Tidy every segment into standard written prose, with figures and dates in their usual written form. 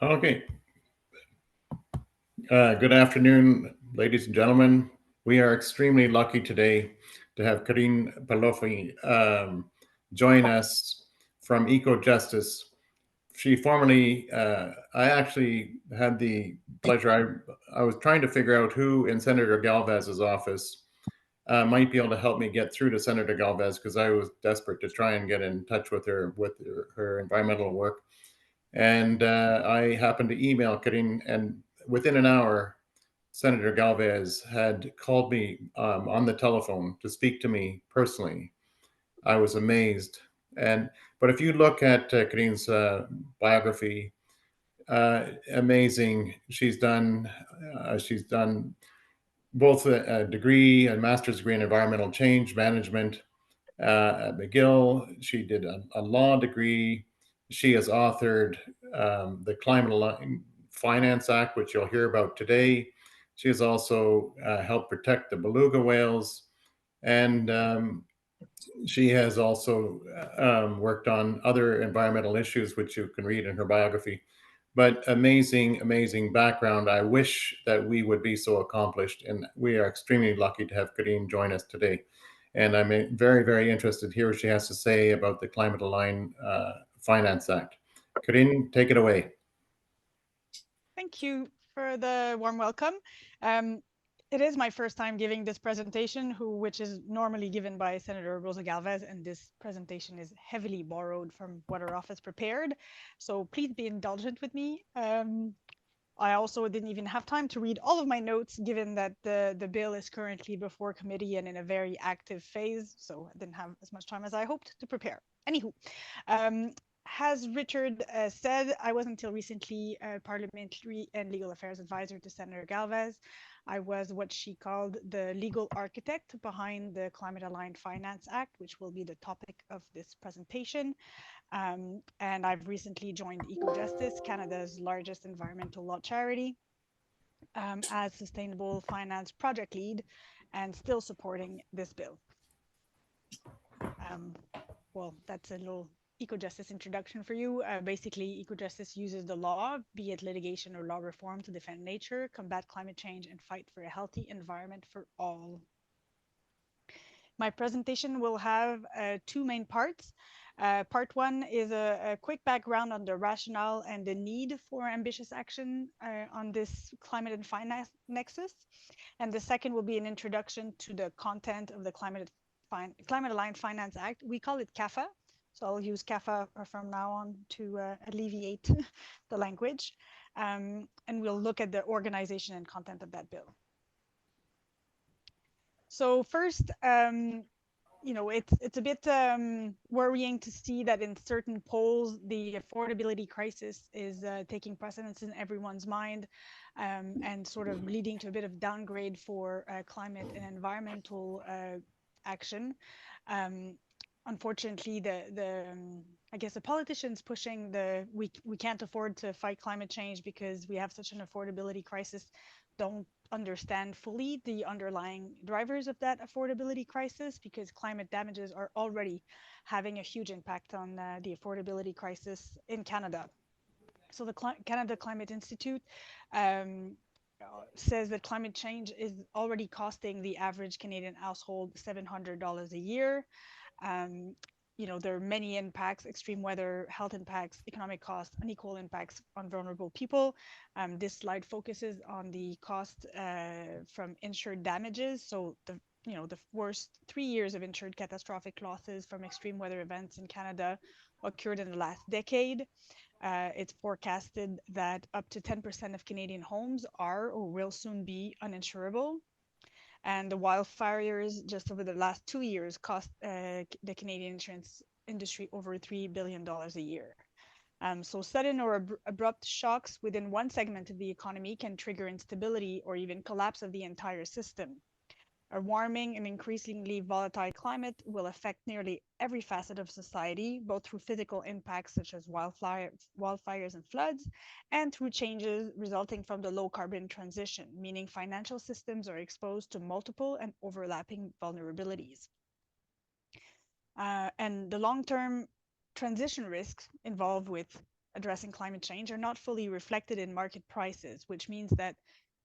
Okay. Good afternoon, ladies and gentlemen. We are extremely lucky today to have Karine Peloffy join us from Ecojustice. She formerly, I actually had the pleasure, I was trying to figure out who in Senator Galvez's office might be able to help me get through to Senator Galvez because I was desperate to try and get in touch with her her environmental work. And I happened to email Karine, and within an hour, Senator Galvez had called me on the telephone to speak to me personally. I was amazed. And but if you look at Karine's biography, amazing. She's done both a degree, a master's degree in environmental change management at McGill. She did a law degree. She has authored the Climate Finance Act, which you'll hear about today. She has also helped protect the beluga whales, and she has also worked on other environmental issues, which you can read in her biography. But amazing, amazing background. I wish that we would be so accomplished, and we are extremely lucky to have Karine join us today. And I'm very, very interested to hear what she has to say about the Climate Aligned Finance Act. Karine, take it away. Thank you for the warm welcome. Um, it is my first time giving this presentation, which is normally given by Senator Rosa Galvez, and this presentation is heavily borrowed from what her office prepared. So please be indulgent with me. I also didn't even have time to read all of my notes, given that the bill is currently before committee and in a very active phase. So I didn't have as much time as I hoped to prepare. Anywho, um, as Richard said, I was until recently a parliamentary and legal affairs advisor to Senator Galvez. I was what she called the legal architect behind the Climate Aligned Finance Act, which will be the topic of this presentation. And I've recently joined Ecojustice, Canada's largest environmental law charity, as sustainable finance project lead and still supporting this bill. Um, well, that's a little Ecojustice introduction for you. Basically, Ecojustice uses the law, be it litigation or law reform, to defend nature, combat climate change, and fight for a healthy environment for all. My presentation will have two main parts. Part one is a quick background on the rationale and the need for ambitious action on this climate and finance nexus. And the second will be an introduction to the content of the Climate Aligned Finance Act. We call it CAFA. So I'll use CAFA from now on to alleviate the language. And we'll look at the organization and content of that bill. So first, it's a bit worrying to see that in certain polls, the affordability crisis is taking precedence in everyone's mind, and sort of leading to a bit of downgrade for climate and environmental action. Um, Unfortunately, I guess the politicians pushing we can't afford to fight climate change because we have such an affordability crisis don't understand fully the underlying drivers of that affordability crisis, because climate damages are already having a huge impact on the affordability crisis in Canada. So the Canada Climate Institute um, says that climate change is already costing the average Canadian household $700 a year. Um, there are many impacts: extreme weather, health impacts, economic costs, unequal impacts on vulnerable people. This slide focuses on the cost from insured damages. So the worst 3 years of insured catastrophic losses from extreme weather events in Canada occurred in the last decade. It's forecasted that up to 10% of Canadian homes are or will soon be uninsurable. And the wildfires just over the last 2 years cost the Canadian insurance industry over $3 billion a year. So sudden or abrupt shocks within one segment of the economy can trigger instability or even collapse of the entire system. A warming and increasingly volatile climate will affect nearly every facet of society, both through physical impacts such as wildfires and floods, and through changes resulting from the low carbon transition, meaning financial systems are exposed to multiple and overlapping vulnerabilities. And the long term transition risks involved with addressing climate change are not fully reflected in market prices, which means that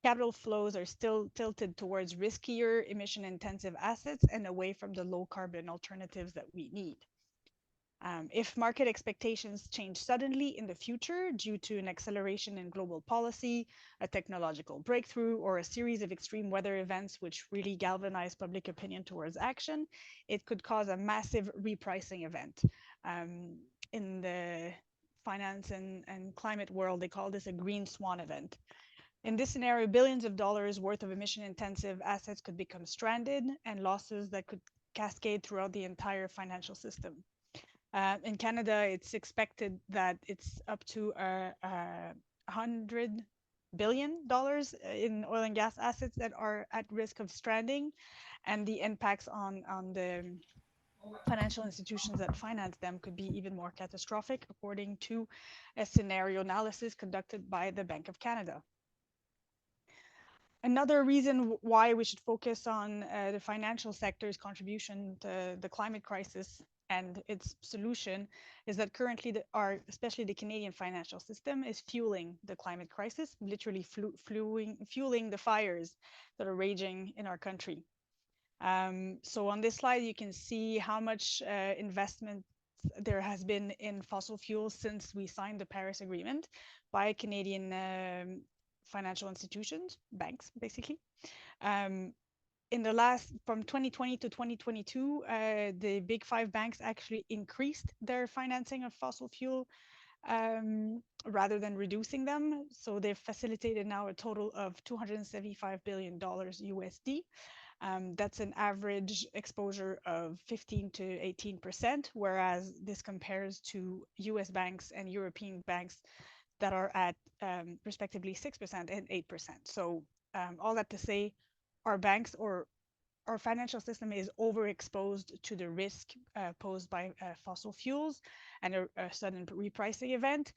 capital flows are still tilted towards riskier emission-intensive assets and away from the low-carbon alternatives that we need. If market expectations change suddenly in the future due to an acceleration in global policy, a technological breakthrough, or a series of extreme weather events which really galvanize public opinion towards action, it could cause a massive repricing event. In the finance and climate world, they call this a green swan event. In this scenario, billions of dollars worth of emission-intensive assets could become stranded, and losses that could cascade throughout the entire financial system. In Canada, it's expected that it's up to $100 billion in oil and gas assets that are at risk of stranding, and the impacts on the financial institutions that finance them could be even more catastrophic, according to a scenario analysis conducted by the Bank of Canada. Another reason why we should focus on the financial sector's contribution to the climate crisis and its solution is that currently especially the Canadian financial system is fueling the climate crisis, literally fueling the fires that are raging in our country. So on this slide, you can see how much investment there has been in fossil fuels since we signed the Paris Agreement by Canadian financial institutions, banks, basically. In the from 2020 to 2022, the big five banks actually increased their financing of fossil fuel rather than reducing them. So they've facilitated now a total of $275 billion USD. That's an average exposure of 15 to 18%, whereas this compares to US banks and European banks that are at respectively 6% and 8%. So all that to say, our banks or our financial system is overexposed to the risk posed by fossil fuels and a sudden repricing event.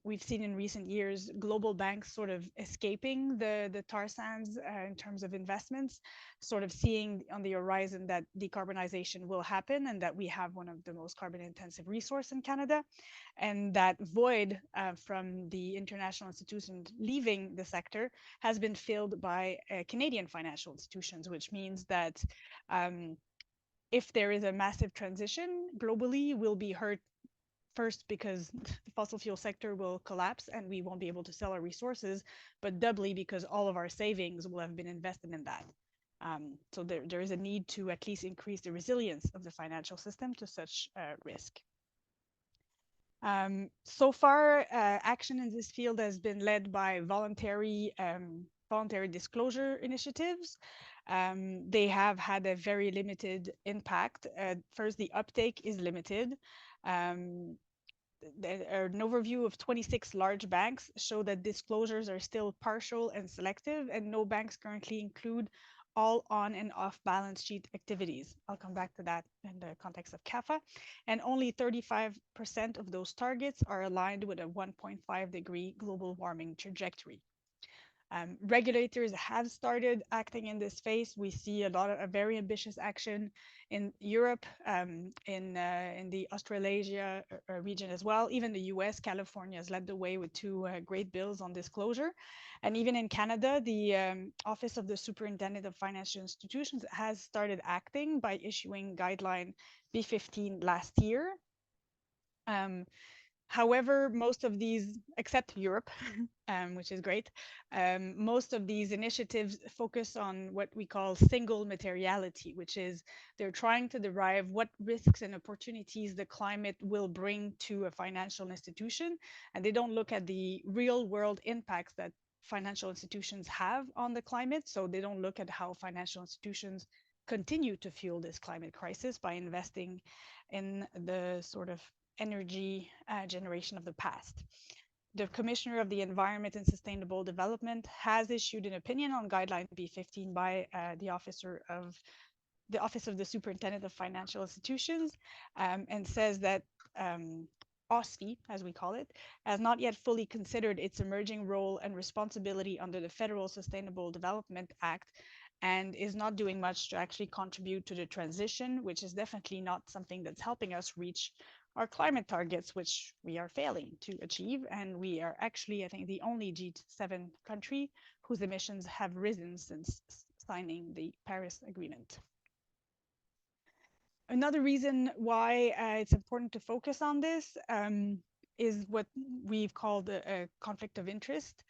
We've seen in recent years global banks sort of escaping the tar sands in terms of investments, sort of seeing on the horizon that decarbonization will happen and that we have one of the most carbon intensive resources in Canada. And that void from the international institutions leaving the sector has been filled by Canadian financial institutions, which means that if there is a massive transition globally, we'll be hurt first because the fossil fuel sector will collapse and we won't be able to sell our resources, but doubly because all of our savings will have been invested in that. So there is a need to at least increase the resilience of the financial system to such risk. So far, action in this field has been led by voluntary disclosure initiatives. They have had a very limited impact. First, the uptake is limited. An overview of 26 large banks show that disclosures are still partial and selective, and no banks currently include all on and off balance sheet activities. I'll come back to that in the context of CAFA. And only 35% of those targets are aligned with a 1.5 degree global warming trajectory. Regulators have started acting in this space. We see a very ambitious action in Europe, in the Australasia region as well. Even the US, California has led the way with two great bills on disclosure. And even in Canada, the Office of the Superintendent of Financial Institutions has started acting by issuing guideline B15 last year. However, most of these, except Europe, which is great, most of these initiatives focus on what we call single materiality, which is they're trying to derive what risks and opportunities the climate will bring to a financial institution. And they don't look at the real world impacts that financial institutions have on the climate. So they don't look at how financial institutions continue to fuel this climate crisis by investing in the sort of energy generation of the past. The Commissioner of the Environment and Sustainable Development has issued an opinion on guideline B15 by the Office of the Superintendent of Financial Institutions, and says that OSFI, as we call it, has not yet fully considered its emerging role and responsibility under the Federal Sustainable Development Act, and is not doing much to actually contribute to the transition, which is definitely not something that's helping us reach our climate targets, which we are failing to achieve. And we are actually, I think, the only G7 country whose emissions have risen since signing the Paris Agreement. Another reason why it's important to focus on this is what we've called a conflict of interest.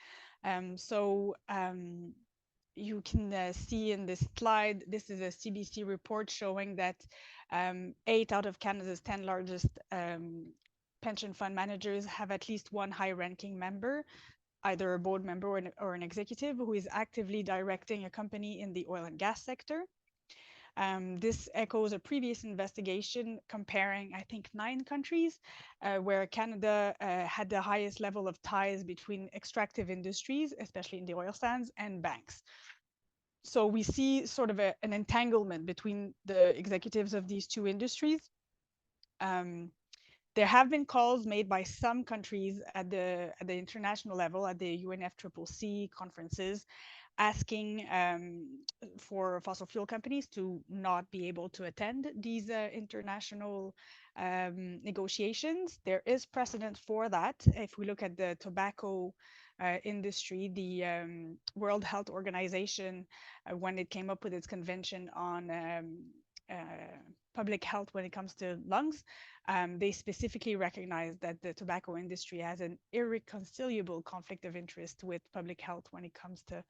You can see in this slide, this is a CBC report showing that 8 out of Canada's 10 largest pension fund managers have at least one high-ranking member, either a board member or an executive, who is actively directing a company in the oil and gas sector. This echoes a previous investigation comparing, I think, 9 countries where Canada had the highest level of ties between extractive industries, especially in the oil sands, and banks. So we see sort of an entanglement between the executives of these two industries. There have been calls made by some countries at the international level, at the UNFCCC conferences, asking for fossil fuel companies to not be able to attend these international negotiations. There is precedent for that. If we look at the tobacco industry, the World Health Organization, when it came up with its convention on public health when it comes to lungs, they specifically recognized that the tobacco industry has an irreconcilable conflict of interest with public health when it comes to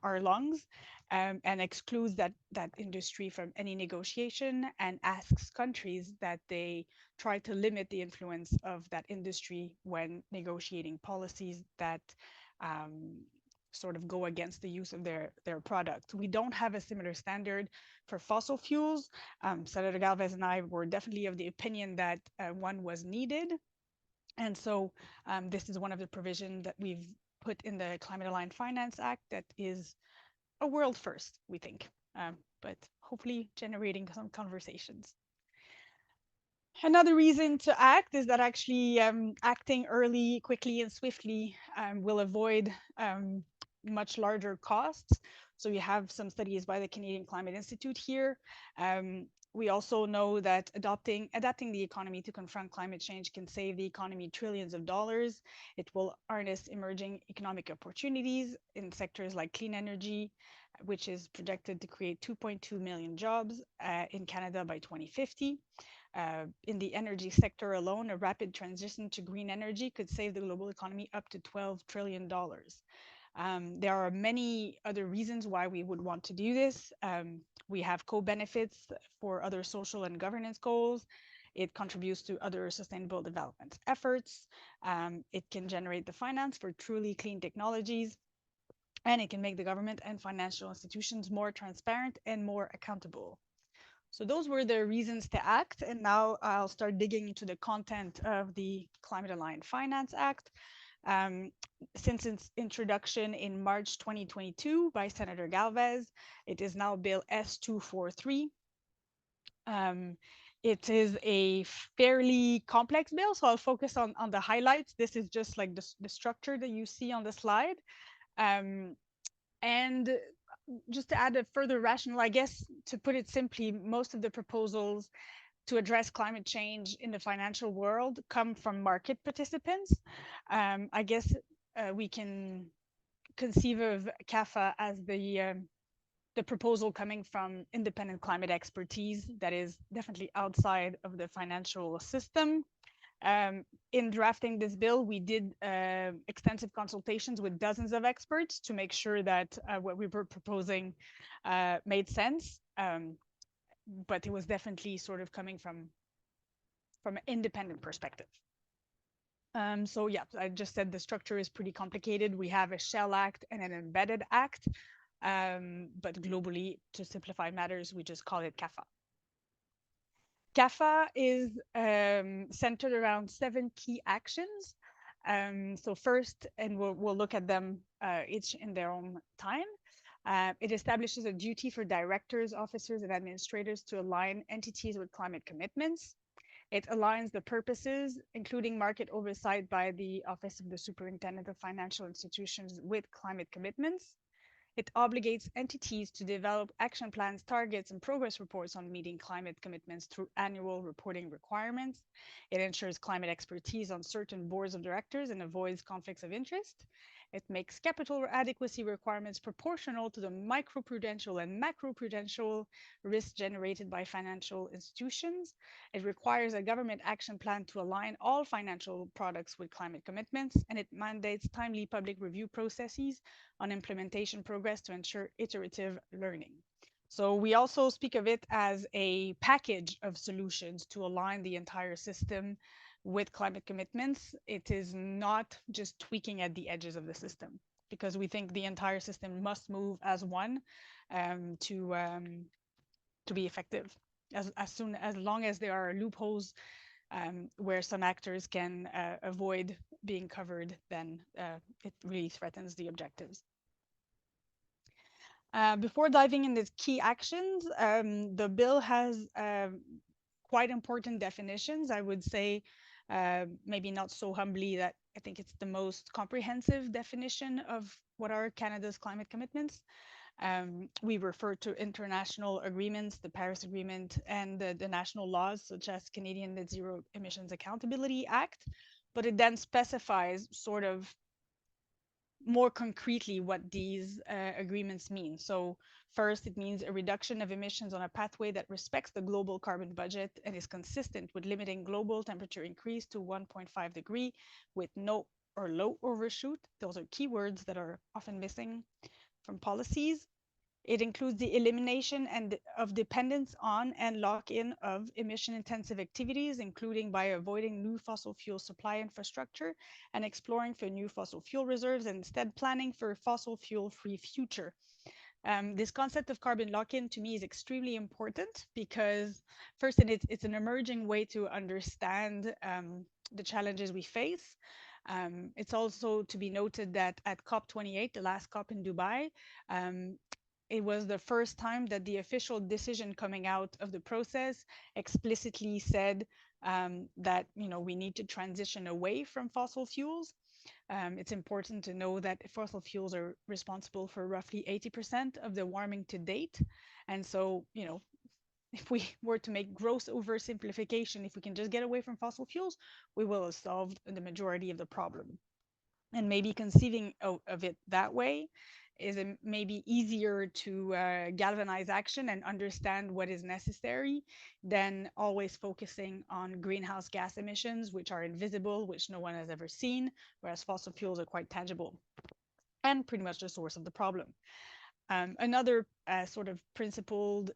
our lungs, and excludes that industry from any negotiation, and asks countries that they try to limit the influence of that industry when negotiating policies that sort of go against the use of their product. We don't have a similar standard for fossil fuels. Senator Galvez and I were definitely of the opinion that one was needed. And so this is one of the provisions that we've put in the Climate Aligned Finance Act that is a world first, we think, but hopefully generating some conversations. Another reason to act is that actually acting early, quickly, and swiftly will avoid much larger costs. So we have some studies by the Canadian Climate Institute here. We also know that adapting the economy to confront climate change can save the economy trillions of dollars. It will harness emerging economic opportunities in sectors like clean energy, which is projected to create 2.2 million jobs in Canada by 2050. In the energy sector alone, a rapid transition to green energy could save the global economy up to $12 trillion. There are many other reasons why we would want to do this. We have co-benefits for other social and governance goals. It contributes to other sustainable development efforts. It can generate the finance for truly clean technologies, and it can make the government and financial institutions more transparent and more accountable. So those were the reasons to act. And now I'll start digging into the content of the Climate Aligned Finance Act. Since its introduction in March 2022 by Senator Galvez, it is now Bill S243. It is a fairly complex bill, so I'll focus on the highlights. This is just like the structure that you see on the slide. And just to add a further rationale, I guess, to put it simply, most of the proposals to address climate change in the financial world come from market participants. I guess we can conceive of CAFA as the proposal coming from independent climate expertise that is definitely outside of the financial system. In drafting this bill, we did extensive consultations with dozens of experts to make sure that what we were proposing made sense. But it was definitely sort of coming from an independent perspective. So yeah, I just said the structure is pretty complicated. We have a shell act and an embedded act, but globally, to simplify matters, we just call it CAFA. CAFA is centered around 7 key actions. So first, and we'll look at them each in their own time. It establishes a duty for directors, officers, and administrators to align entities with climate commitments. It aligns the purposes, including market oversight by the Office of the Superintendent of Financial Institutions, with climate commitments. It obligates entities to develop action plans, targets, and progress reports on meeting climate commitments through annual reporting requirements. It ensures climate expertise on certain boards of directors and avoids conflicts of interest. It makes capital adequacy requirements proportional to the microprudential and macroprudential risks generated by financial institutions. It requires a government action plan to align all financial products with climate commitments, and it mandates timely public review processes on implementation progress to ensure iterative learning. So we also speak of it as a package of solutions to align the entire system with climate commitments. It is not just tweaking at the edges of the system, because we think the entire system must move as one to be effective. As long as there are loopholes where some actors can avoid being covered, then it really threatens the objectives. Before diving into key actions, the bill has quite important definitions. I would say, maybe not so humbly, that I think it's the most comprehensive definition of what are Canada's climate commitments. We refer to international agreements, the Paris Agreement, and the national laws, such as Canadian Net Zero Emissions Accountability Act, but it then specifies sort of more concretely what these agreements mean. So first, it means a reduction of emissions on a pathway that respects the global carbon budget and is consistent with limiting global temperature increase to 1.5 degree with no or low overshoot. Those are keywords that are often missing from policies. It includes the elimination of dependence on and lock-in of emission-intensive activities, including by avoiding new fossil fuel supply infrastructure and exploring for new fossil fuel reserves, and instead planning for a fossil fuel-free future. This concept of carbon lock-in to me is extremely important because, first, it's an emerging way to understand the challenges we face. It's also to be noted that at COP28, the last COP in Dubai, it was the first time that the official decision coming out of the process explicitly said that we need to transition away from fossil fuels. It's important to know that fossil fuels are responsible for roughly 80% of the warming to date. And so, if we were to make gross oversimplification, if we can just get away from fossil fuels, we will have solved the majority of the problem. And maybe conceiving of it that way is maybe easier to galvanize action and understand what is necessary than always focusing on greenhouse gas emissions, which are invisible, which no one has ever seen, whereas fossil fuels are quite tangible and pretty much the source of the problem. Another sort of principled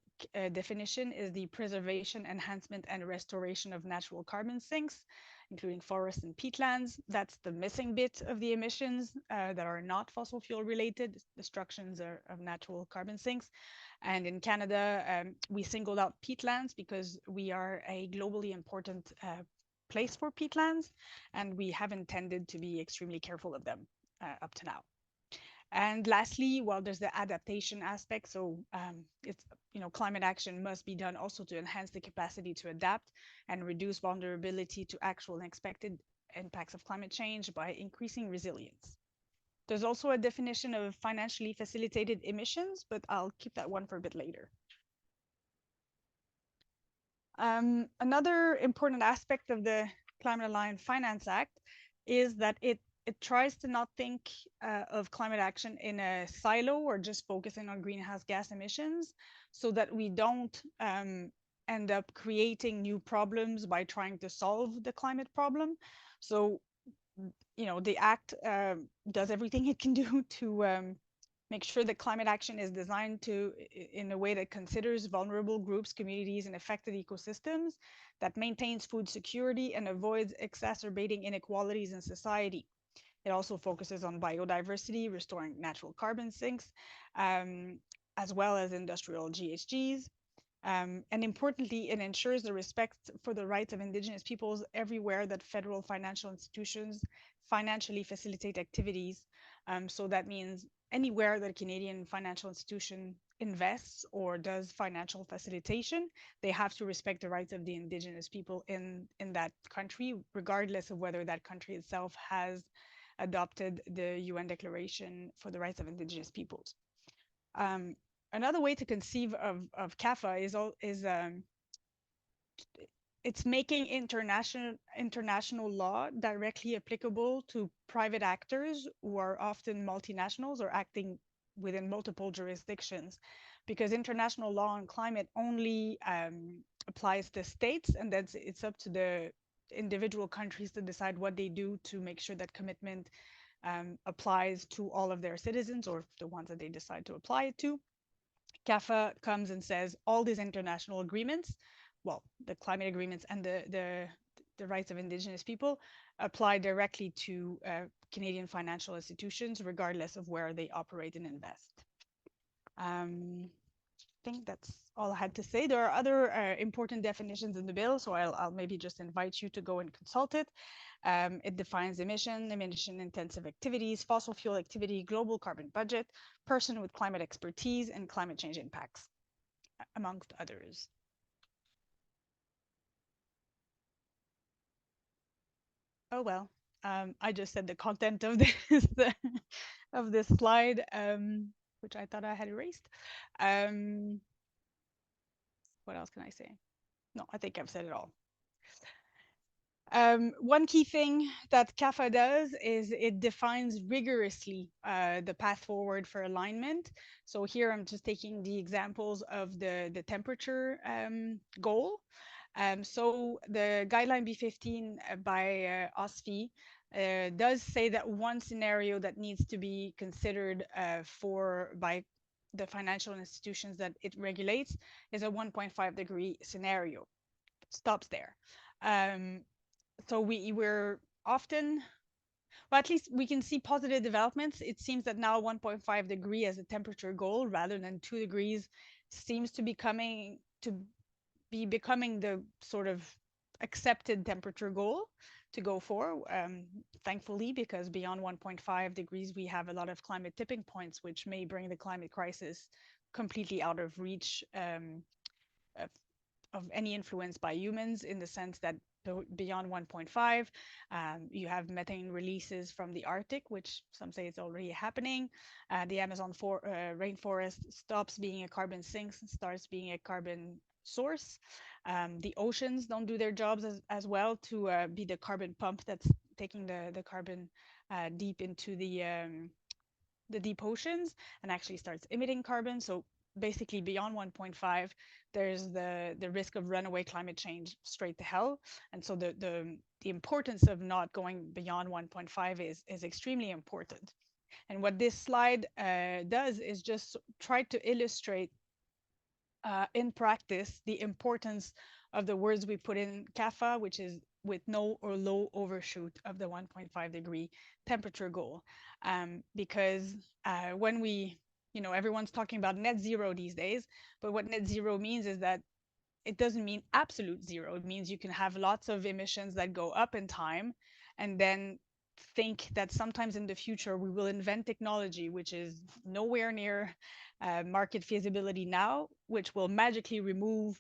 definition is the preservation, enhancement, and restoration of natural carbon sinks, including forests and peatlands. That's the missing bit of the emissions that are not fossil fuel related, destructions of natural carbon sinks. And in Canada, we singled out peatlands because we are a globally important place for peatlands, and we have intended to be extremely careful of them up to now. And lastly, while there's the adaptation aspect, so it's climate action must be done also to enhance the capacity to adapt and reduce vulnerability to actual and expected impacts of climate change by increasing resilience. There's also a definition of financially facilitated emissions, but I'll keep that one for a bit later. Another important aspect of the Climate Aligned Finance Act is that it tries to not think of climate action in a silo or just focusing on greenhouse gas emissions, so that we don't end up creating new problems by trying to solve the climate problem. So, the Act does everything it can do to make sure that climate action is designed in a way that considers vulnerable groups, communities, and affected ecosystems, that maintains food security and avoids exacerbating inequalities in society. It also focuses on biodiversity, restoring natural carbon sinks, as well as industrial GHGs. And importantly, it ensures the respect for the rights of Indigenous peoples everywhere that federal financial institutions financially facilitate activities. So that means anywhere that a Canadian financial institution invests or does financial facilitation, they have to respect the rights of the Indigenous people in that country, regardless of whether that country itself has adopted the UN Declaration for the Rights of Indigenous Peoples. Another way to conceive of CAFA is it's making international law directly applicable to private actors who are often multinationals or acting within multiple jurisdictions, because international law on climate only applies to states, and that's it's up to the individual countries to decide what they do to make sure that commitment applies to all of their citizens, or the ones that they decide to apply it to. CAFA comes and says all these international agreements, well, the climate agreements and the rights of Indigenous people, apply directly to Canadian financial institutions, regardless of where they operate and invest. I think that's all I had to say. There are other important definitions in the bill, so I'll maybe just invite you to go and consult it. It defines emission-intensive activities, fossil fuel activity, global carbon budget, person with climate expertise, and climate change impacts, amongst others. Oh well, I just said the content of this of this slide, which I thought I had erased. What else can I say? No, I think I've said it all. One key thing that CAFA does is it defines rigorously the path forward for alignment. So here I'm just taking the examples of the temperature goal. So the guideline B15 by OSFI does say that one scenario that needs to be considered by the financial institutions that it regulates is a 1.5 degree scenario. It stops there. So we're often, well, at least we can see positive developments. It seems that now 1.5 degree as a temperature goal rather than 2 degrees seems to be becoming the sort of accepted temperature goal to go for, thankfully, because beyond 1.5 degrees, we have a lot of climate tipping points, which may bring the climate crisis completely out of reach of any influence by humans, in the sense that beyond 1.5, you have methane releases from the Arctic, which some say it's already happening. The Amazon rainforest stops being a carbon sink and starts being a carbon source. The oceans don't do their jobs as well to be the carbon pump that's taking the carbon deep into the deep oceans and actually starts emitting carbon. So basically beyond 1.5, there's the risk of runaway climate change straight to hell. And so the importance of not going beyond 1.5 is extremely important. And what this slide does is just try to illustrate in practice the importance of the words we put in CAFA, which is with no or low overshoot of the 1.5 degree temperature goal. Because when everyone's talking about net zero these days, but what net zero means is that it doesn't mean absolute zero. It means you can have lots of emissions that go up in time, and then think that sometimes in the future we will invent technology which is nowhere near market feasibility now, which will magically remove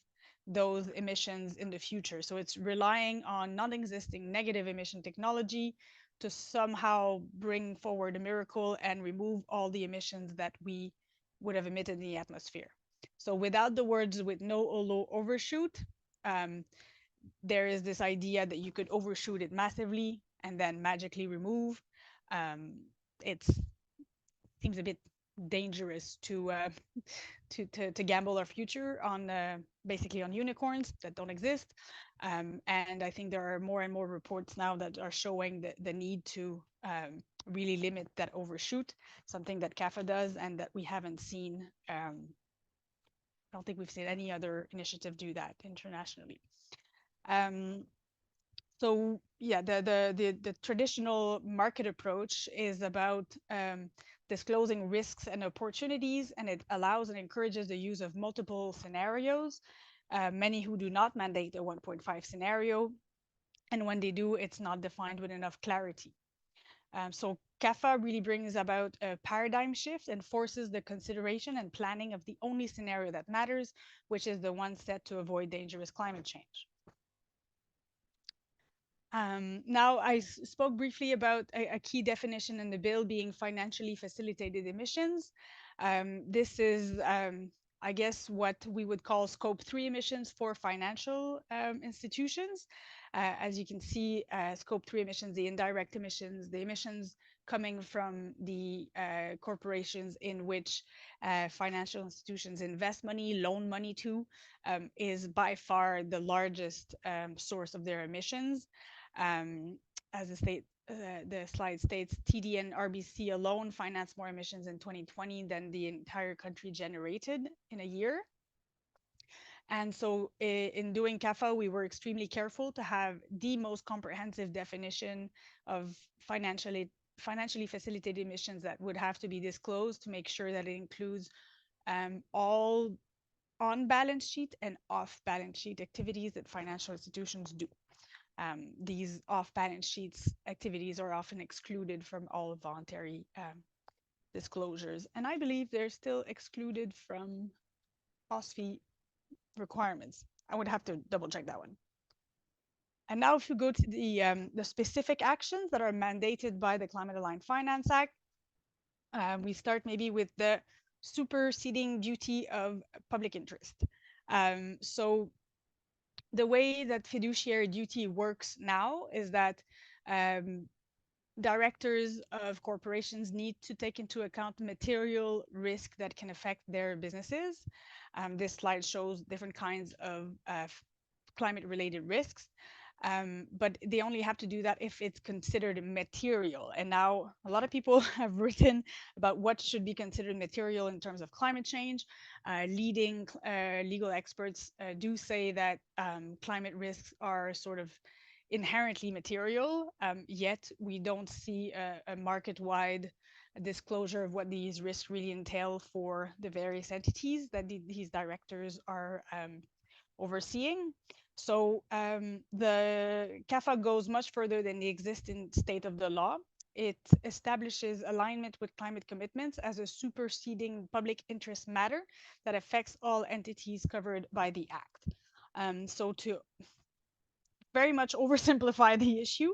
those emissions in the future. So it's relying on non-existing negative emission technology to somehow bring forward a miracle and remove all the emissions that we would have emitted in the atmosphere. So without the words with no or low overshoot, there is this idea that you could overshoot it massively and then magically remove. It seems a bit dangerous to gamble our future on basically on unicorns that don't exist. And I think there are more and more reports now that are showing the need to really limit that overshoot, something that CAFA does and that we haven't seen. I don't think we've seen any other initiative do that internationally. So yeah, the traditional market approach is about disclosing risks and opportunities, and it allows and encourages the use of multiple scenarios, many who do not mandate a 1.5 scenario, and when they do, it's not defined with enough clarity. So CAFA really brings about a paradigm shift and forces the consideration and planning of the only scenario that matters, which is the one set to avoid dangerous climate change. Now, I spoke briefly about a key definition in the bill being financially facilitated emissions. This is, I guess, what we would call scope 3 emissions for financial institutions. As you can see, scope 3 emissions, the indirect emissions, the emissions coming from the corporations in which financial institutions invest money, loan money to, is by far the largest source of their emissions. As the slide states, TD and RBC alone financed more emissions in 2020 than the entire country generated in a year. And so in doing CAFA, we were extremely careful to have the most comprehensive definition of financially facilitated emissions that would have to be disclosed to make sure that it includes all on balance sheet and off balance sheet activities that financial institutions do. These off-balance sheets activities are often excluded from all voluntary disclosures, and I believe they're still excluded from OSFI requirements. I would have to double check that one. And now if you go to the specific actions that are mandated by the Climate Aligned Finance Act, we start maybe with the superseding duty of public interest. So the way that fiduciary duty works now is that directors of corporations need to take into account material risk that can affect their businesses. This slide shows different kinds of climate-related risks. But they only have to do that if it's considered material. And now a lot of people have written about what should be considered material in terms of climate change. Leading legal experts do say that climate risks are sort of inherently material, yet we don't see a market-wide disclosure of what these risks really entail for the various entities that these directors are overseeing. So the CAFA goes much further than the existing state of the law. It establishes alignment with climate commitments as a superseding public interest matter that affects all entities covered by the Act. So to very much oversimplify the issue,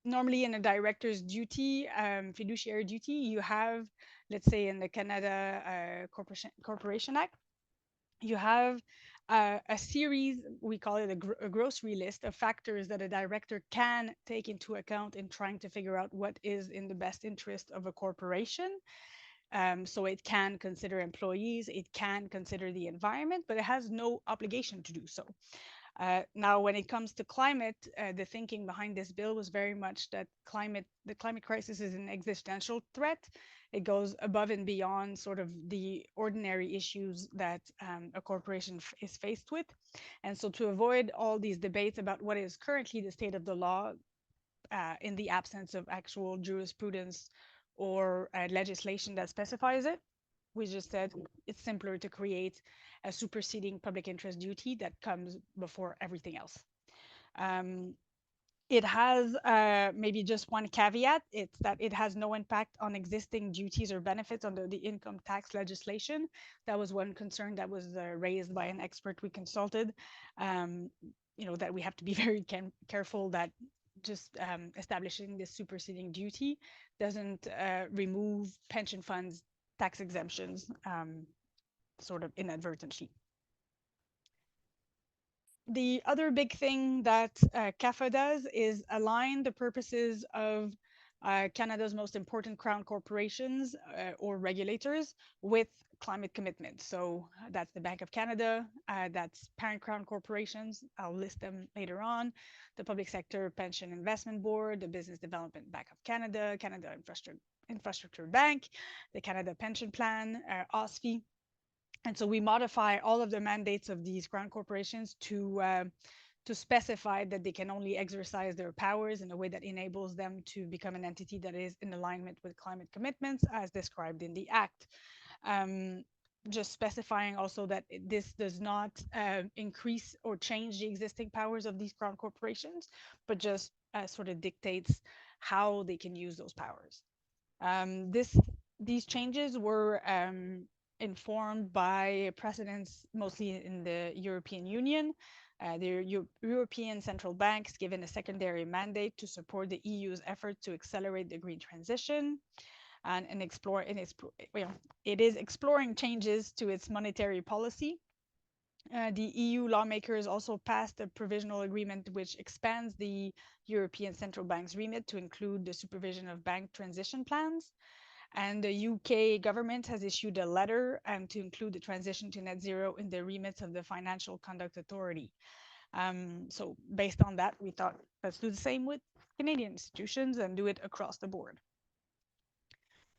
normally in a director's duty, fiduciary duty, you have, let's say in the Canada Corporation Act, you have a series, we call it a grocery list of factors that a director can take into account in trying to figure out what is in the best interest of a corporation. So it can consider employees, it can consider the environment, but it has no obligation to do so. Now, when it comes to climate, the thinking behind this bill was very much that the climate crisis is an existential threat. It goes above and beyond sort of the ordinary issues that a corporation is faced with. And so to avoid all these debates about what is currently the state of the law in the absence of actual jurisprudence or legislation that specifies it, we just said it's simpler to create a superseding public interest duty that comes before everything else. It has maybe just one caveat. It's that it has no impact on existing duties or benefits under the income tax legislation. That was one concern that was raised by an expert we consulted. That we have to be very careful that just establishing this superseding duty doesn't remove pension funds tax exemptions sort of inadvertently. The other big thing that CAFA does is align the purposes of Canada's most important crown corporations or regulators with climate commitments. So that's the Bank of Canada, that's parent crown corporations, I'll list them later on, the Public Sector Pension Investment Board, the Business Development Bank of Canada, Canada Infrastructure Bank, the Canada Pension Plan, OSFI. And so we modify all of the mandates of these crown corporations to specify that they can only exercise their powers in a way that enables them to become an entity that is in alignment with climate commitments as described in the Act. Just specifying also that this does not increase or change the existing powers of these crown corporations, but just sort of dictates how they can use those powers. These changes were informed by precedents mostly in the European Union. The European Central Bank is given a secondary mandate to support the EU's effort to accelerate the green transition and it is exploring changes to its monetary policy. The EU lawmakers also passed a provisional agreement which expands the European Central Bank's remit to include the supervision of bank transition plans. And the UK government has issued a letter to include the transition to net zero in the remits of the Financial Conduct Authority. So based on that, we thought, let's do the same with Canadian institutions and do it across the board.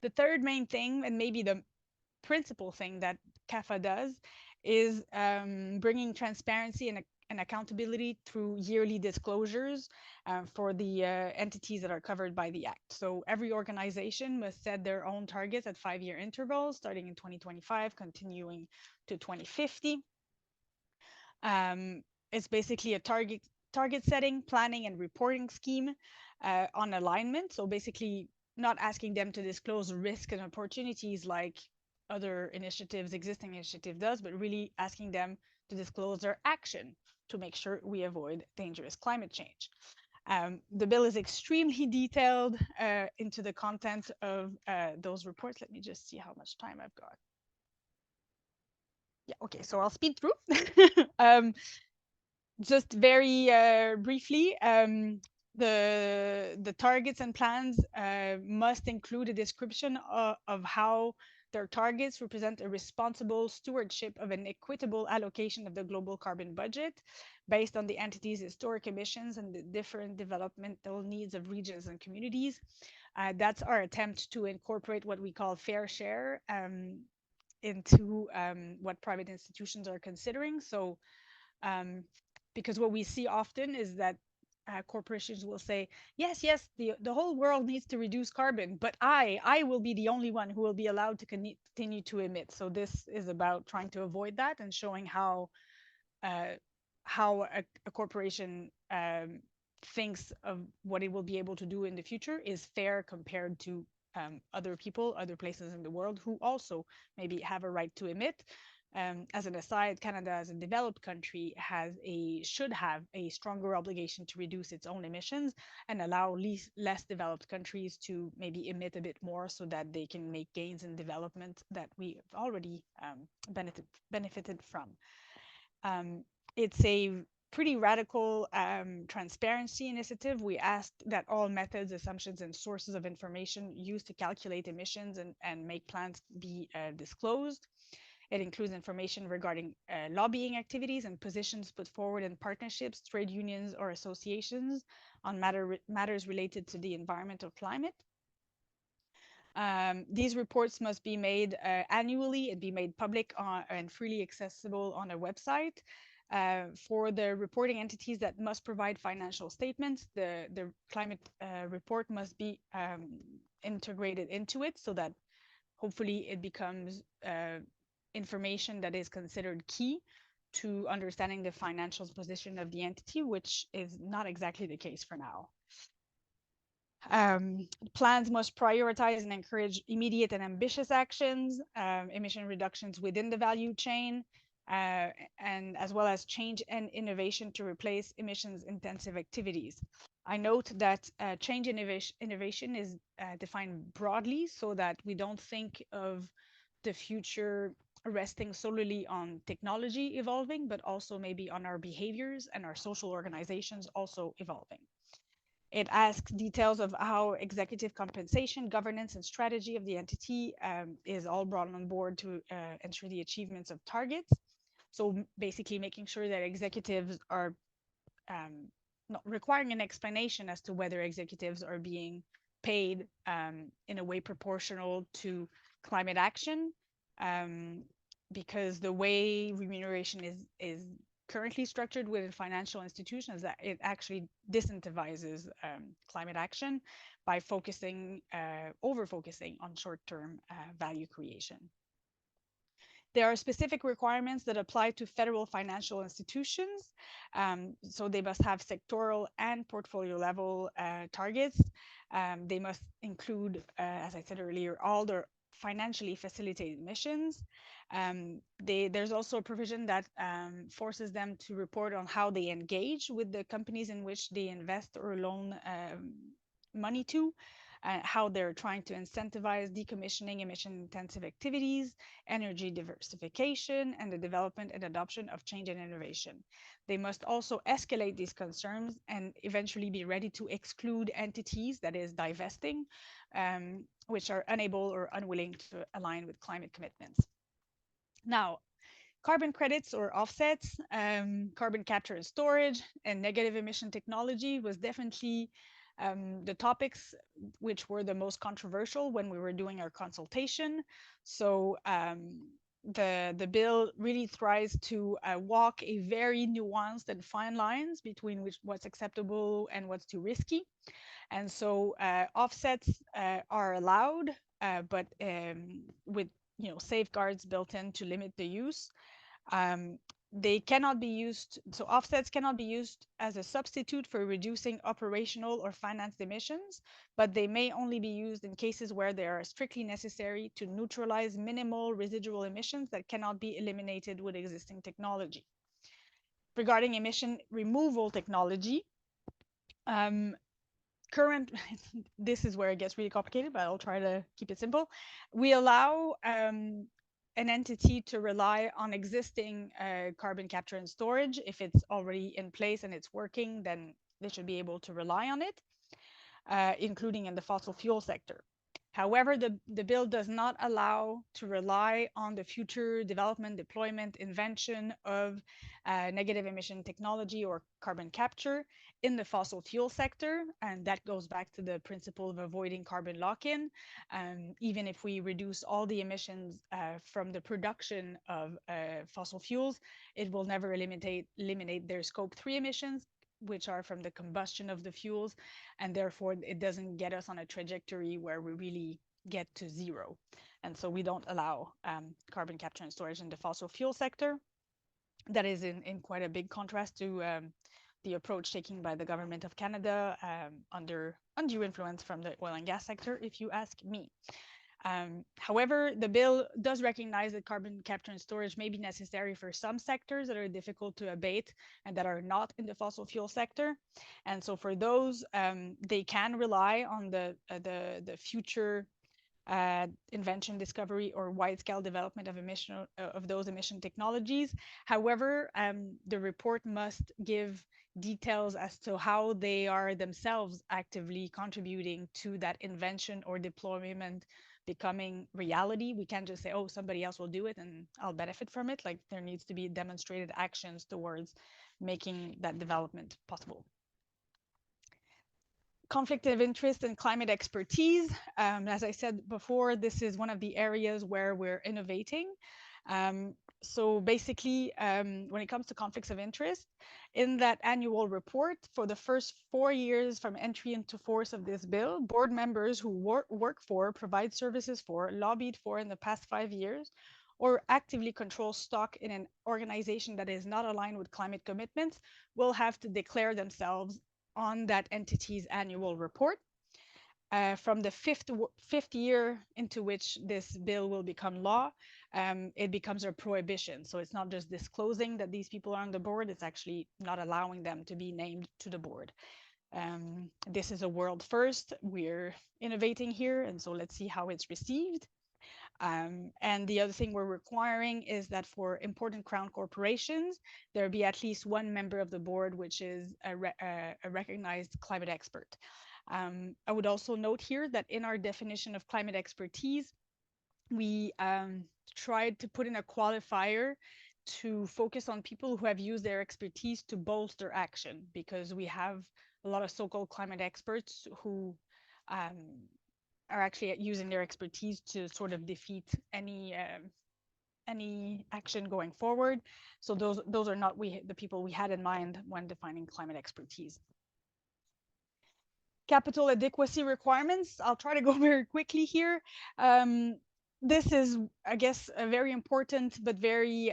The third main thing, and maybe the principal thing that CAFA does, is bringing transparency and accountability through yearly disclosures for the entities that are covered by the Act. So every organization must set their own targets at 5-year intervals, starting in 2025, continuing to 2050. It's basically a target setting, planning, and reporting scheme on alignment. So basically not asking them to disclose risk and opportunities like other existing initiative does, but really asking them to disclose their action to make sure we avoid dangerous climate change. The bill is extremely detailed into the content of those reports. Let me just see how much time I've got. Yeah, okay, so I'll speed through. Just very briefly, the targets and plans must include a description of how their targets represent a responsible stewardship of an equitable allocation of the global carbon budget based on the entity's historic emissions and the different developmental needs of regions and communities. That's our attempt to incorporate what we call fair share into what private institutions are considering. So because what we see often is that corporations will say, yes, the whole world needs to reduce carbon, but I will be the only one who will be allowed to continue to emit. So this is about trying to avoid that and showing how a corporation thinks of what it will be able to do in the future is fair compared to other people, other places in the world who also maybe have a right to emit. As an aside, Canada, as a developed country, should have a stronger obligation to reduce its own emissions and allow less developed countries to maybe emit a bit more so that they can make gains in development that we've already benefited from. It's a pretty radical transparency initiative. We asked that all methods, assumptions, and sources of information used to calculate emissions and make plans be disclosed. It includes information regarding lobbying activities and positions put forward in partnerships, trade unions, or associations on matters related to the environment or climate. These reports must be made annually and be made public and freely accessible on a website. For the reporting entities that must provide financial statements, the climate report must be integrated into it so that hopefully it becomes information that is considered key to understanding the financial position of the entity, which is not exactly the case for now. Plans must prioritize and encourage immediate and ambitious actions, emission reductions within the value chain, and as well as change and innovation to replace emissions-intensive activities. I note that change and innovation is defined broadly so that we don't think of the future resting solely on technology evolving, but also maybe on our behaviors and our social organizations also evolving. It asks details of how executive compensation, governance, and strategy of the entity is all brought on board to ensure the achievements of targets. So basically making sure that executives are not requiring an explanation as to whether executives are being paid in a way proportional to climate action, because the way remuneration is currently structured within financial institutions, that it actually disincentivizes climate action by over-focusing on short-term value creation. There are specific requirements that apply to federal financial institutions. So they must have sectoral and portfolio level targets. They must include, as I said earlier, all their financially facilitate emissions. There's also a provision that forces them to report on how they engage with the companies in which they invest or loan money to, how they're trying to incentivize decommissioning emission-intensive activities, energy diversification, and the development and adoption of change and innovation. They must also escalate these concerns and eventually be ready to exclude entities, that is divesting, which are unable or unwilling to align with climate commitments. Now, carbon credits or offsets, carbon capture and storage, and negative emission technology was definitely the topics which were the most controversial when we were doing our consultation. So the bill really tries to walk a very nuanced and fine lines between what's acceptable and what's too risky. And so offsets are allowed, but with safeguards built in to limit the use. They cannot be used, so offsets cannot be used as a substitute for reducing operational or financed emissions, but they may only be used in cases where they are strictly necessary to neutralize minimal residual emissions that cannot be eliminated with existing technology. Regarding emission removal technology, this is where it gets really complicated, but I'll try to keep it simple. We allow an entity to rely on existing carbon capture and storage. If it's already in place and it's working, then they should be able to rely on it, including in the fossil fuel sector. However, the bill does not allow to rely on the future development, deployment, invention of negative emission technology or carbon capture in the fossil fuel sector. And that goes back to the principle of avoiding carbon lock-in. Even if we reduce all the emissions from the production of fossil fuels, it will never eliminate their scope 3 emissions, which are from the combustion of the fuels, and therefore it doesn't get us on a trajectory where we really get to zero. And so we don't allow carbon capture and storage in the fossil fuel sector. That is in quite a big contrast to the approach taken by the government of Canada under undue influence from the oil and gas sector, if you ask me. However, the bill does recognize that carbon capture and storage may be necessary for some sectors that are difficult to abate and that are not in the fossil fuel sector. And so for those, they can rely on the future invention, discovery, or wide-scale development of those emission technologies. However, the report must give details as to how they are themselves actively contributing to that invention or deployment becoming reality. We can't just say, oh, somebody else will do it and I'll benefit from it. Like, there needs to be demonstrated actions towards making that development possible. Conflict of interest and climate expertise. As I said before, this is one of the areas where we're innovating. So basically, when it comes to conflicts of interest, in that annual report for the first 4 years from entry into force of this bill, board members who work for, provide services for, lobbied for in the past 5 years, or actively control stock in an organization that is not aligned with climate commitments will have to declare themselves on that entity's annual report. From the fifth year into which this bill will become law, it becomes a prohibition. So it's not just disclosing that these people are on the board, it's actually not allowing them to be named to the board. This is a world first. We're innovating here, and so let's see how it's received. And the other thing we're requiring is that for important crown corporations, there be at least one member of the board, which is a recognized climate expert. I would also note here that in our definition of climate expertise, we tried to put in a qualifier to focus on people who have used their expertise to bolster action, because we have a lot of so-called climate experts who are actually using their expertise to sort of defeat any action going forward. So those are not the people we had in mind when defining climate expertise. Capital adequacy requirements. I'll try to go very quickly here. This is, I guess, a very important but very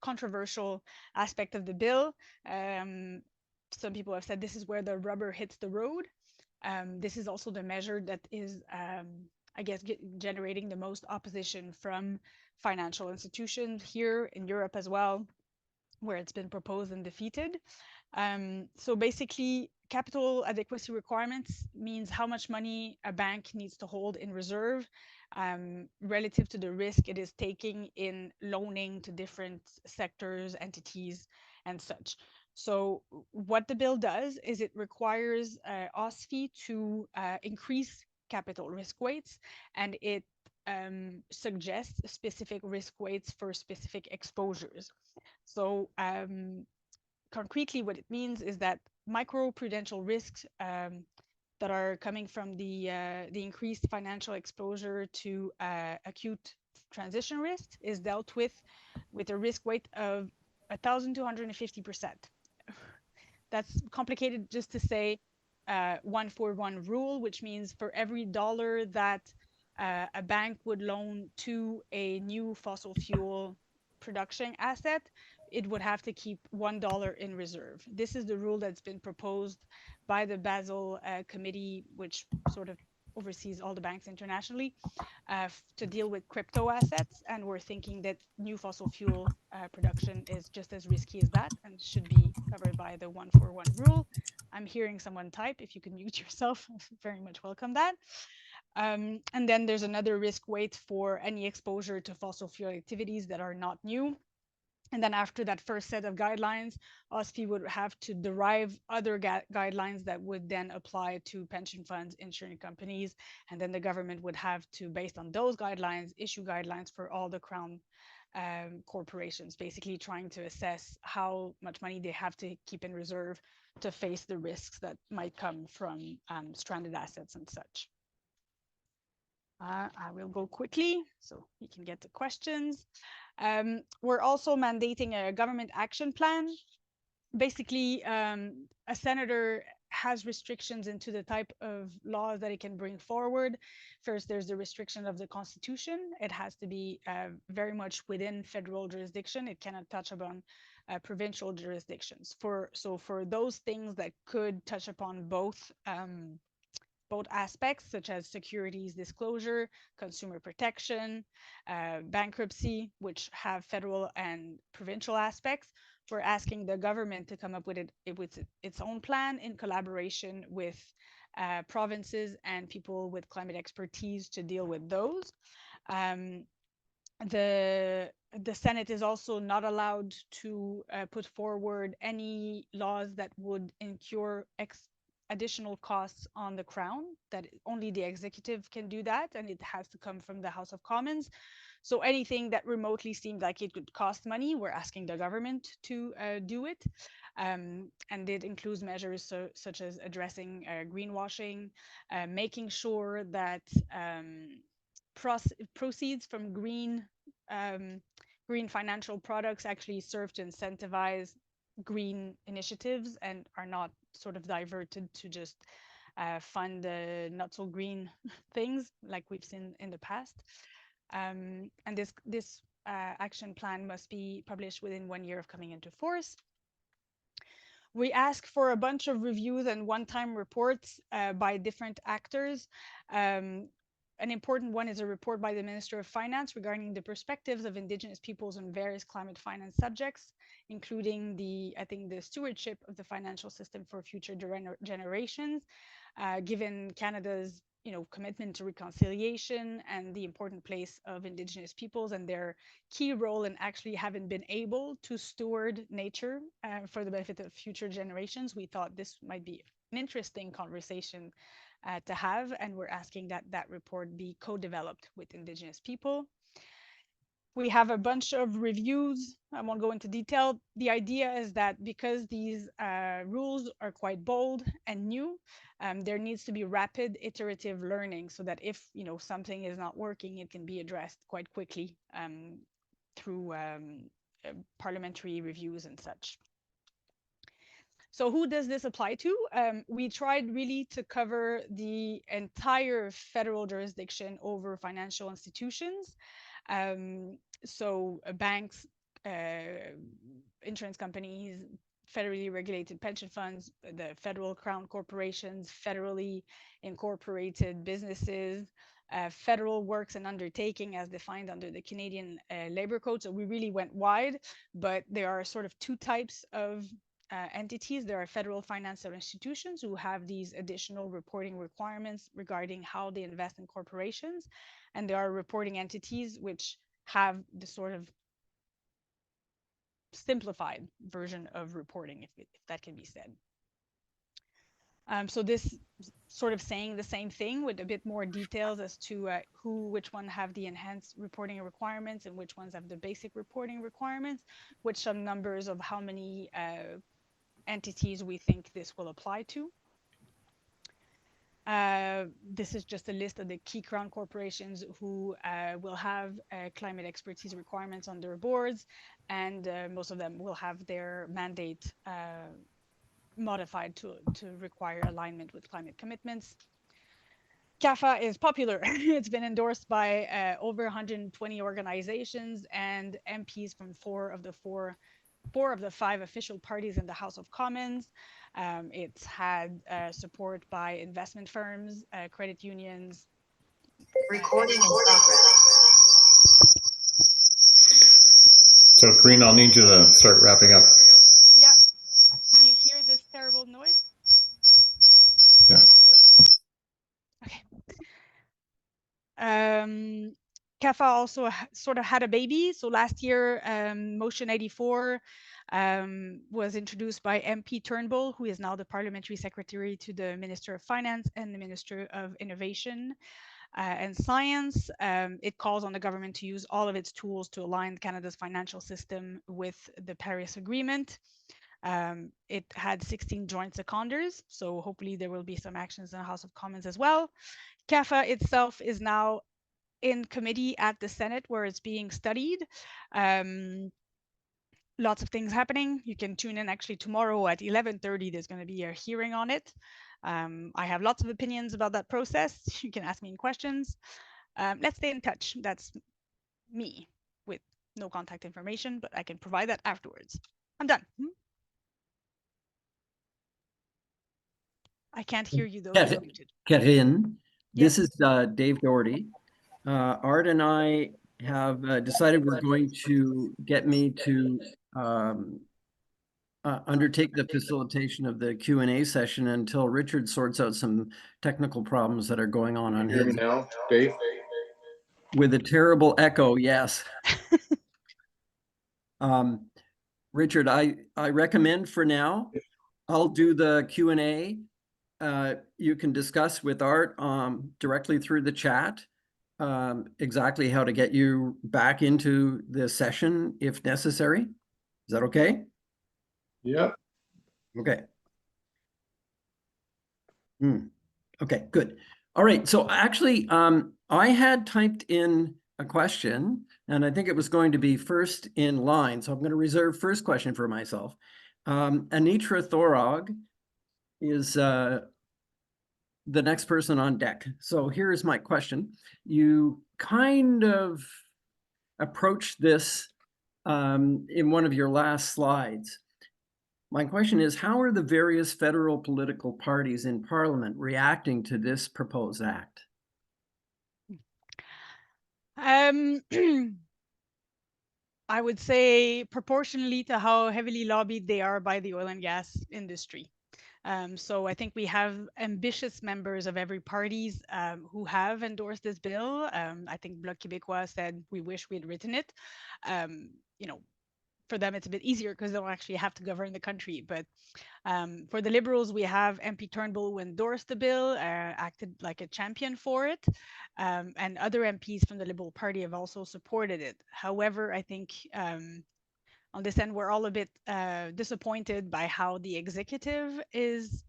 controversial aspect of the bill. Some people have said this is where the rubber hits the road. This is also the measure that is I guess, generating the most opposition from financial institutions here in Europe as well, where it's been proposed and defeated. So basically, capital adequacy requirements means how much money a bank needs to hold in reserve relative to the risk it is taking in loaning to different sectors, entities, and such. So what the bill does is it requires OSFI to increase capital risk weights, and it suggests specific risk weights for specific exposures. So concretely, what it means is that microprudential risks that are coming from the increased financial exposure to acute transition risk is dealt with a risk weight of 1,250%. That's complicated just to say 1-for-1 rule, which means for every dollar that a bank would loan to a new fossil fuel production asset, it would have to keep $1 in reserve. This is the rule that's been proposed by the Basel Committee, which sort of oversees all the banks internationally, to deal with crypto assets. And we're thinking that new fossil fuel production is just as risky as that and should be covered by the 1-for-1 rule. I'm hearing someone type. If you could mute yourself, very much welcome that. And then there's another risk weight for any exposure to fossil fuel activities that are not new. And then after that first set of guidelines, OSFI would have to derive other guidelines that would then apply to pension funds, insurance companies, and then the government would have to, based on those guidelines, issue guidelines for all the crown corporations, basically trying to assess how much money they have to keep in reserve to face the risks that might come from stranded assets and such. I will go quickly so you can get to questions. We're also mandating a government action plan. Basically, a senator has restrictions into the type of laws that it can bring forward. First, there's the restriction of the Constitution. It has to be very much within federal jurisdiction. It cannot touch upon provincial jurisdictions. So for those things that could touch upon both aspects, such as securities disclosure, consumer protection, bankruptcy, which have federal and provincial aspects. We're asking the government to come up with its own plan in collaboration with provinces and people with climate expertise to deal with those. The Senate is also not allowed to put forward any laws that would incur additional costs on the Crown, that only the executive can do that, and it has to come from the House of Commons. So anything that remotely seemed like it could cost money, we're asking the government to do it. And it includes measures such as addressing greenwashing, making sure that proceeds from green financial products actually serve to incentivize green initiatives and are not sort of diverted to just fund not so green things like we've seen in the past. And this action plan must be published within 1 year of coming into force. We ask for a bunch of reviews and one-time reports by different actors. An important one is a report by the Minister of Finance regarding the perspectives of Indigenous peoples on various climate finance subjects, including the stewardship of the financial system for future generations, given Canada's commitment to reconciliation and the important place of Indigenous peoples and their key role in actually having been able to steward nature for the benefit of future generations. We thought this might be an interesting conversation to have, and we're asking that report be co-developed with Indigenous people. We have a bunch of reviews. I won't go into detail. The idea is that because these rules are quite bold and new, there needs to be rapid iterative learning so that if something is not working, it can be addressed quite quickly through parliamentary reviews and such. So who does this apply to? We tried really to cover the entire federal jurisdiction over financial institutions. So banks, insurance companies, federally regulated pension funds, the federal crown corporations, federally incorporated businesses, federal works and undertaking as defined under the Canadian Labor Code. So we really went wide, but there are sort of two types of entities. There are federal financial institutions who have these additional reporting requirements regarding how they invest in corporations. And there are reporting entities which have the sort of simplified version of reporting, if that can be said. So this sort of saying the same thing with a bit more details as to which one have the enhanced reporting requirements and which ones have the basic reporting requirements, with some numbers of how many entities we think this will apply to. This is just a list of the key crown corporations who will have climate expertise requirements on their boards, and most of them will have their mandate modified to require alignment with climate commitments. CAFA is popular. It's been endorsed by over 120 organizations and MPs from four of the five official parties in the House of Commons. It's had support by investment firms, credit unions. Recording in progress. So, Karine, I'll need you to start wrapping up. Yeah. Do you hear this terrible noise? Yeah. Okay. CAFA also sort of had a baby. So last year, Motion 84 was introduced by MP Turnbull, who is now the Parliamentary Secretary to the Minister of Finance and the Minister of Innovation and Science. It calls on the government to use all of its tools to align Canada's financial system with the Paris Agreement. It had 16 joint seconders, so hopefully there will be some actions in the House of Commons as well. CAFA itself is now in committee at the Senate where it's being studied. Lots of things happening. You can tune in actually tomorrow at 11:30. There's going to be a hearing on it. I have lots of opinions about that process. You can ask me in questions. Let's stay in touch. That's me with no contact information, but I can provide that afterwards. I'm done. I can't hear you though. You're muted. Karine, Yes. this is Dave Doherty. Art and I have decided we're going to get me to undertake the facilitation of the Q&A session until Richard sorts out some technical problems that are going on his. Hear me now, Dave? With a terrible echo, yes. Richard, I recommend for now, I'll do the Q&A. You can discuss with Art directly through the chat exactly how to get you back into the session if necessary. Is that okay? Yep. Okay. Okay, good. All right. So actually, I had typed in a question, and I think it was going to be first in line. So I'm going to reserve first question for myself. Anitra Thorog is the next person on deck. So here's my question. You kind of approached this in one of your last slides. My question is, how are the various federal political parties in Parliament reacting to this proposed act? I would say proportionally to how heavily lobbied they are by the oil and gas industry. So I think we have ambitious members of every parties who have endorsed this bill. I think Bloc Québécois said we wish we had written it. You know, for them it's a bit easier because they don't actually have to govern the country. But for the Liberals, we have MP Turnbull who endorsed the bill, acted like a champion for it, and other MPs from the Liberal Party have also supported it. However, I think on this end, we're all a bit disappointed by how the executive is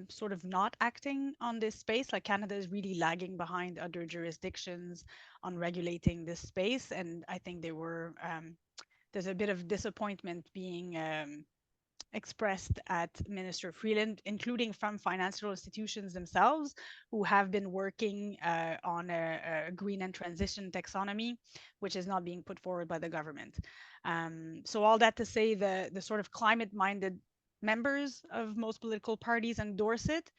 sort of not acting on this space. Like Canada is really lagging behind other jurisdictions on regulating this space. And I think there's a bit of disappointment being expressed at Minister Freeland, including from financial institutions themselves, who have been working on a green and transition taxonomy, which is not being put forward by the government. So all that to say, the sort of climate-minded members of most political parties endorse it.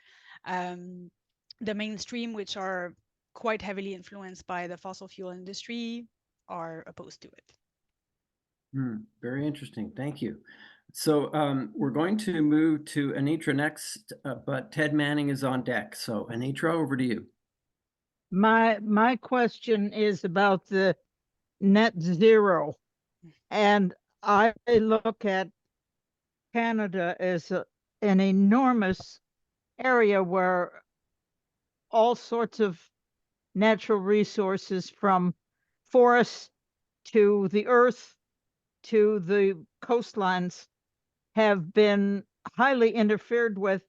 The mainstream, which are quite heavily influenced by the fossil fuel industry are opposed to it. Very interesting. Thank you. So we're going to move to Anitra next, but Ted Manning is on deck. So Anitra, over to you. My question is about the net zero. And I look at Canada as an enormous area where all sorts of natural resources, from forests to the earth to the coastlines, have been highly interfered with.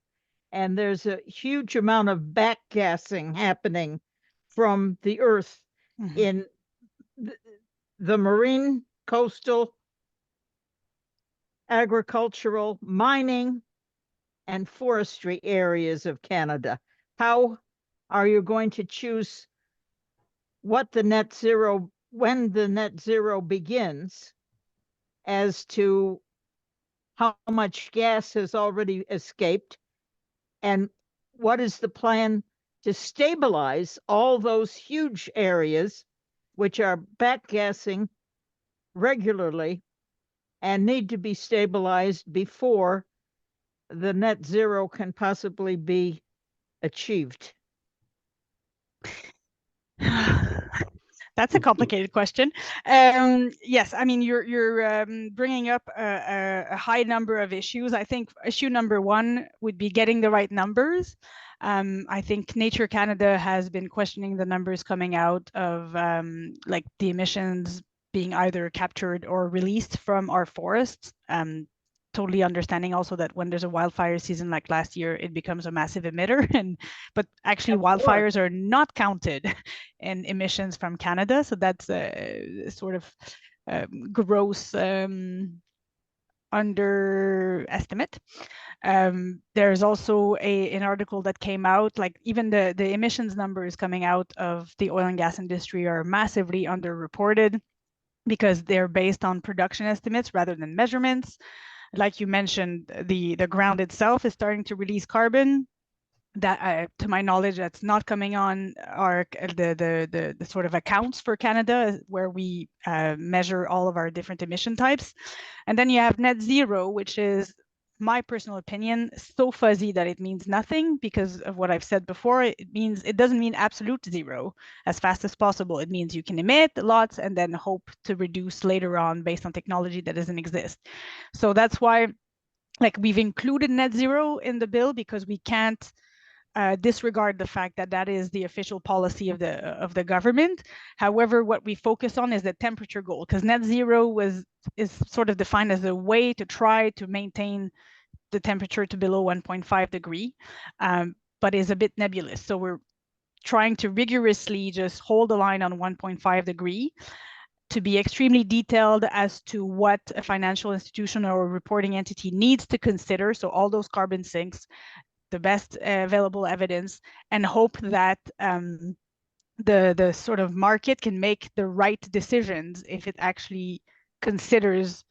And there's a huge amount of backgassing happening from the earth in the marine, coastal, agricultural, mining, and forestry areas of Canada. How are you going to choose what the net zero, when the net zero begins, as to how much gas has already escaped, and what is the plan to stabilize all those huge areas which are backgassing regularly and need to be stabilized before the net zero can possibly be achieved? That's a complicated question. Yes, I mean, you're bringing up a high number of issues. I think issue number one would be getting the right numbers. I think Nature Canada has been questioning the numbers coming out of like the emissions being either captured or released from our forests. Totally understanding also that when there's a wildfire season like last year, it becomes a massive emitter, but actually wildfires are not counted in emissions from Canada. So that's a sort of gross underestimate. There's also an article that came out, like even the emissions numbers coming out of the oil and gas industry are massively underreported because they're based on production estimates rather than measurements. Like you mentioned, the ground itself is starting to release carbon. That, to my knowledge, that's not coming on our the sort of accounts for Canada, where we measure all of our different emission types. And then you have net zero, which is, my personal opinion, so fuzzy that it means nothing because of what I've said before. It doesn't mean absolute zero as fast as possible. It means you can emit lots and then hope to reduce later on based on technology that doesn't exist. So that's why, like, we've included net zero in the bill because we can't disregard the fact that that is the official policy of the government. However, what we focus on is the temperature goal, because net zero is sort of defined as a way to try to maintain the temperature to below 1.5 degree, but is a bit nebulous. So we're trying to rigorously just hold the line on 1.5 degree, to be extremely detailed as to what a financial institution or a reporting entity needs to consider. So all those carbon sinks, the best available evidence, and hope that the sort of market can make the right decisions if it actually considers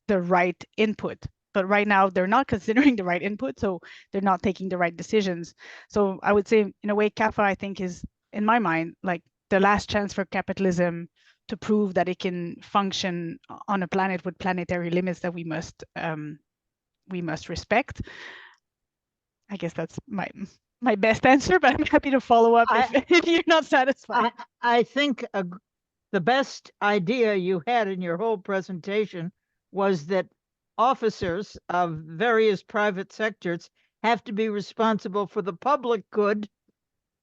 the right input. But right now they're not considering the right input, so they're not taking the right decisions. So I would say, in a way, CAFA, I think, is, in my mind, like the last chance for capitalism to prove that it can function on a planet with planetary limits that we must respect. I guess that's my best answer, but I'm happy to follow up if you're not satisfied. I think the best idea you had in your whole presentation was that officers of various private sectors have to be responsible for the public good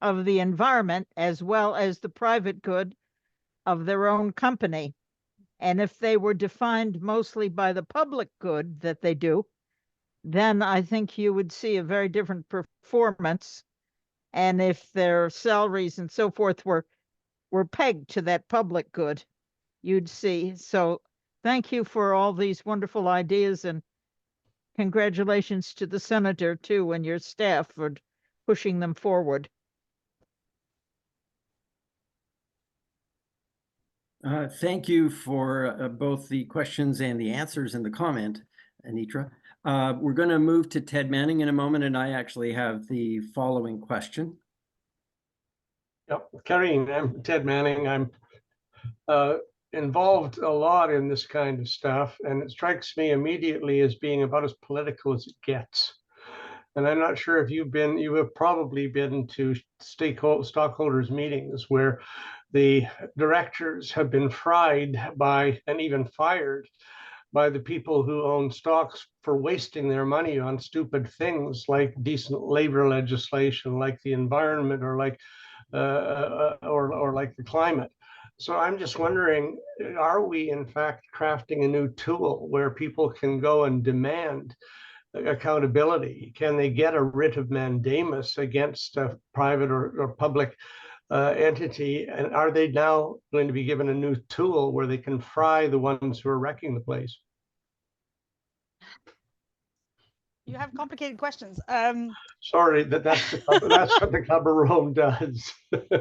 of the environment as well as the private good of their own company. And if they were defined mostly by the public good that they do, then I think you would see a very different performance. And if their salaries and so forth were pegged to that public good, you'd see. So thank you for all these wonderful ideas, and congratulations to the senator too and your staff for pushing them forward. Thank you for both the questions and the answers in the comment, Anitra. We're going to move to Ted Manning in a moment, and I actually have the following question. Yep. Karine, I'm Ted Manning. I'm involved a lot in this kind of stuff, and it strikes me immediately as being about as political as it gets. And I'm not sure if you have probably been to stockholders meetings where the directors have been fried by and even fired by the people who own stocks for wasting their money on stupid things like decent labor legislation, like the environment, or like or like the climate. So I'm just wondering, are we in fact crafting a new tool where people can go and demand accountability? Can they get a writ of mandamus against a private or public entity? And are they now going to be given a new tool where they can fry the ones who are wrecking the place? You have complicated questions. Sorry, that's what the Club of Rome does.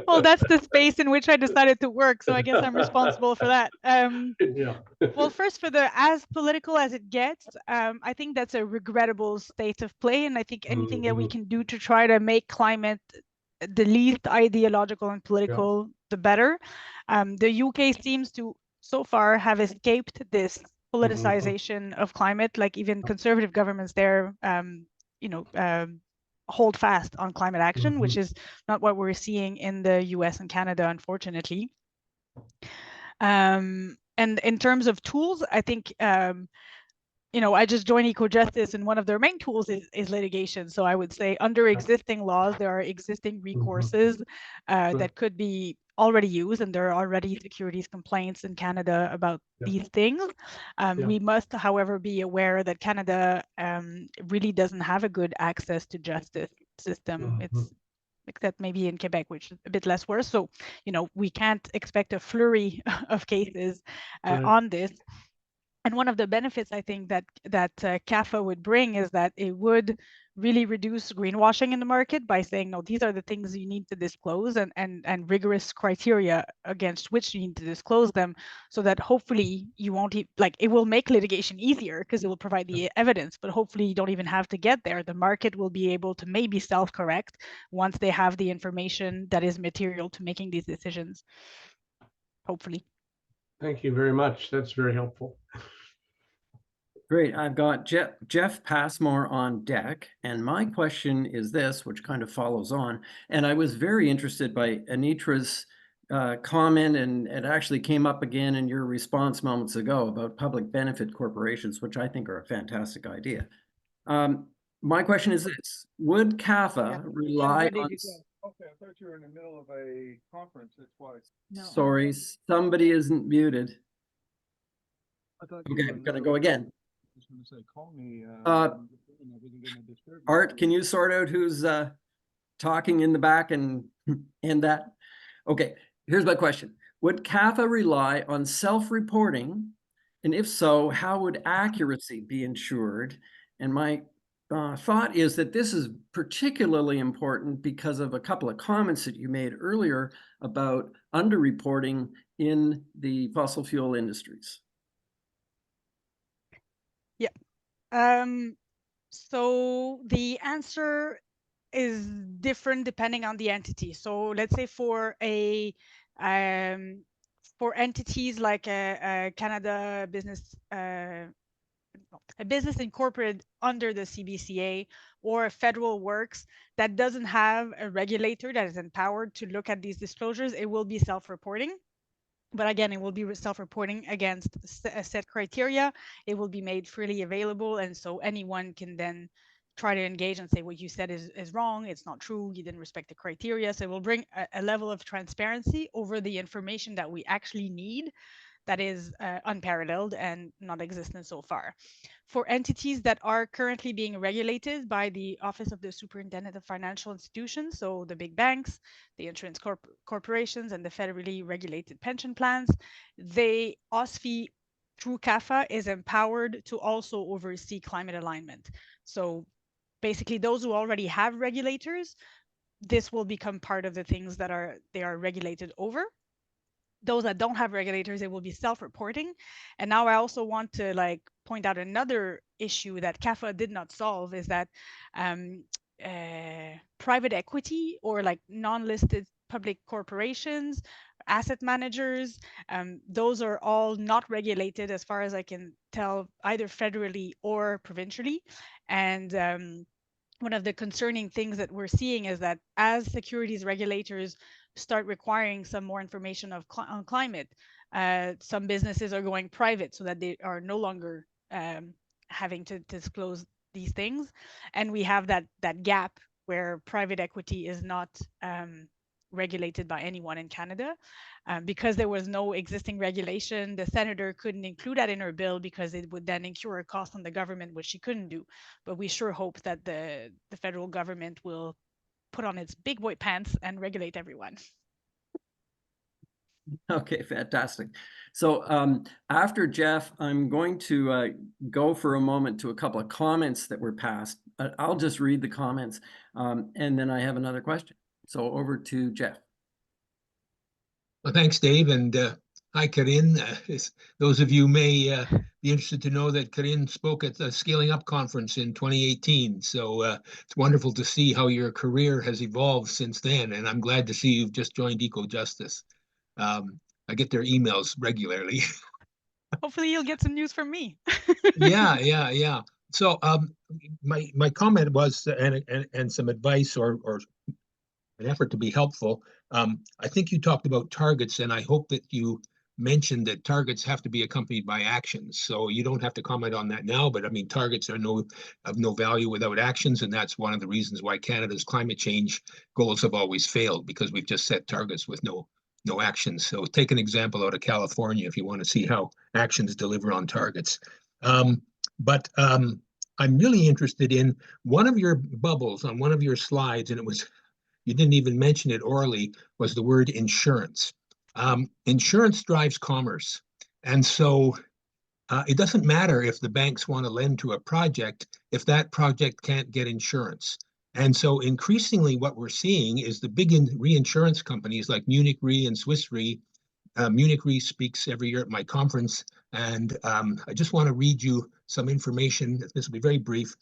Well, that's the space in which I decided to work, so I guess I'm responsible for that. Yeah. Well, first, for the as political as it gets, I think that's a regrettable state of play, and I think anything that we can do to try to make climate the least ideological and political, the better. The UK seems to, so far, have escaped this politicization of climate. Like even conservative governments there, hold fast on climate action, which is not what we're seeing in the US and Canada, unfortunately. And in terms of tools, I think, I just joined Ecojustice, and one of their main tools is litigation. So I would say under existing laws, there are existing recourses that could be already used, and there are already securities complaints in Canada about these things. We must, however, be aware that Canada really doesn't have a good access to justice system. It's except maybe in Quebec, which is a bit less worse. So, we can't expect a flurry of cases on this. And one of the benefits I think that CAFA would bring is that it would really reduce greenwashing in the market by saying, no, these are the things you need to disclose, and rigorous criteria against which you need to disclose them, so that hopefully you won't it will make litigation easier because it will provide the evidence, but hopefully you don't even have to get there. The market will be able to maybe self-correct once they have the information that is material to making these decisions, hopefully. Thank you very much. That's very helpful. Great. I've got Jeff Passmore on deck, and my question is this, which kind of follows on. And I was very interested by Anitra's comment, and it actually came up again in your response moments ago about public benefit corporations, which I think are a fantastic idea. My question is this: would CAFA rely on? Okay, I thought you were in the middle of a conference. That's why. No. Sorry, somebody isn't muted. Okay, I'm gonna go again. I was going to say, call me. Art, can you sort out who's talking in the back and that? Okay, here's my question. Would CAFA rely on self-reporting? And if so, how would accuracy be ensured? And my thought is that this is particularly important because of a couple of comments that you made earlier about underreporting in the fossil fuel industries. So the answer is different depending on the entity. So let's say for entities like a Canada business, a business incorporated under the CBCA, or a federal works that doesn't have a regulator that is empowered to look at these disclosures, it will be self-reporting. But again, it will be self-reporting against a set criteria. It will be made freely available. And so anyone can then try to engage and say, what you said is wrong. It's not true. You didn't respect the criteria. So it will bring a level of transparency over the information that we actually need that is unparalleled and not existent so far. For entities that are currently being regulated by the Office of the Superintendent of Financial Institutions, so the big banks, the insurance corporations, and the federally regulated pension plans, OSFI through CAFA is empowered to also oversee climate alignment. So basically those who already have regulators, this will become part of the things that they are regulated over. Those that don't have regulators, it will be self-reporting. And now I also want to point out another issue that CAFA did not solve, is that private equity or non-listed public corporations, asset managers. Those are all not regulated, as far as I can tell, either federally or provincially. And one of the concerning things that we're seeing is that as securities regulators start requiring some more information on climate, some businesses are going private so that they are no longer having to disclose these things. And we have that gap where private equity is not regulated by anyone in Canada. Because there was no existing regulation, the senator couldn't include that in her bill because it would then incur a cost on the government, which she couldn't do. But we sure hope that the federal government will put on its big boy pants and regulate everyone. Okay, fantastic. So after Jeff, I'm going to go for a moment to a couple of comments that were passed. I'll just read the comments and then I have another question. So over to Jeff. Well, thanks, Dave, and hi, Karine. Those of you may be interested to know that Karine spoke at the Scaling Up Conference in 2018. So it's wonderful to see how your career has evolved since then, and I'm glad to see you've just joined Ecojustice. I get their emails regularly. Hopefully you'll get some news from me. Yeah. So my comment was, and some advice or an effort to be helpful. I think you talked about targets, and I hope that you mentioned that targets have to be accompanied by actions. So you don't have to comment on that now, but I mean, targets are of no value without actions, and that's one of the reasons why Canada's climate change goals have always failed, because we've just set targets with no actions. So take an example out of California if you want to see how actions deliver on targets. But I'm really interested in one of your bubbles on one of your slides, and you didn't even mention it orally, was the word insurance. Insurance drives commerce. And so it doesn't matter if the banks want to lend to a project if that project can't get insurance. And so increasingly what we're seeing is the big reinsurance companies like Munich Re and Swiss Re. Munich Re speaks every year at my conference. And I just want to read you some information. This will be very brief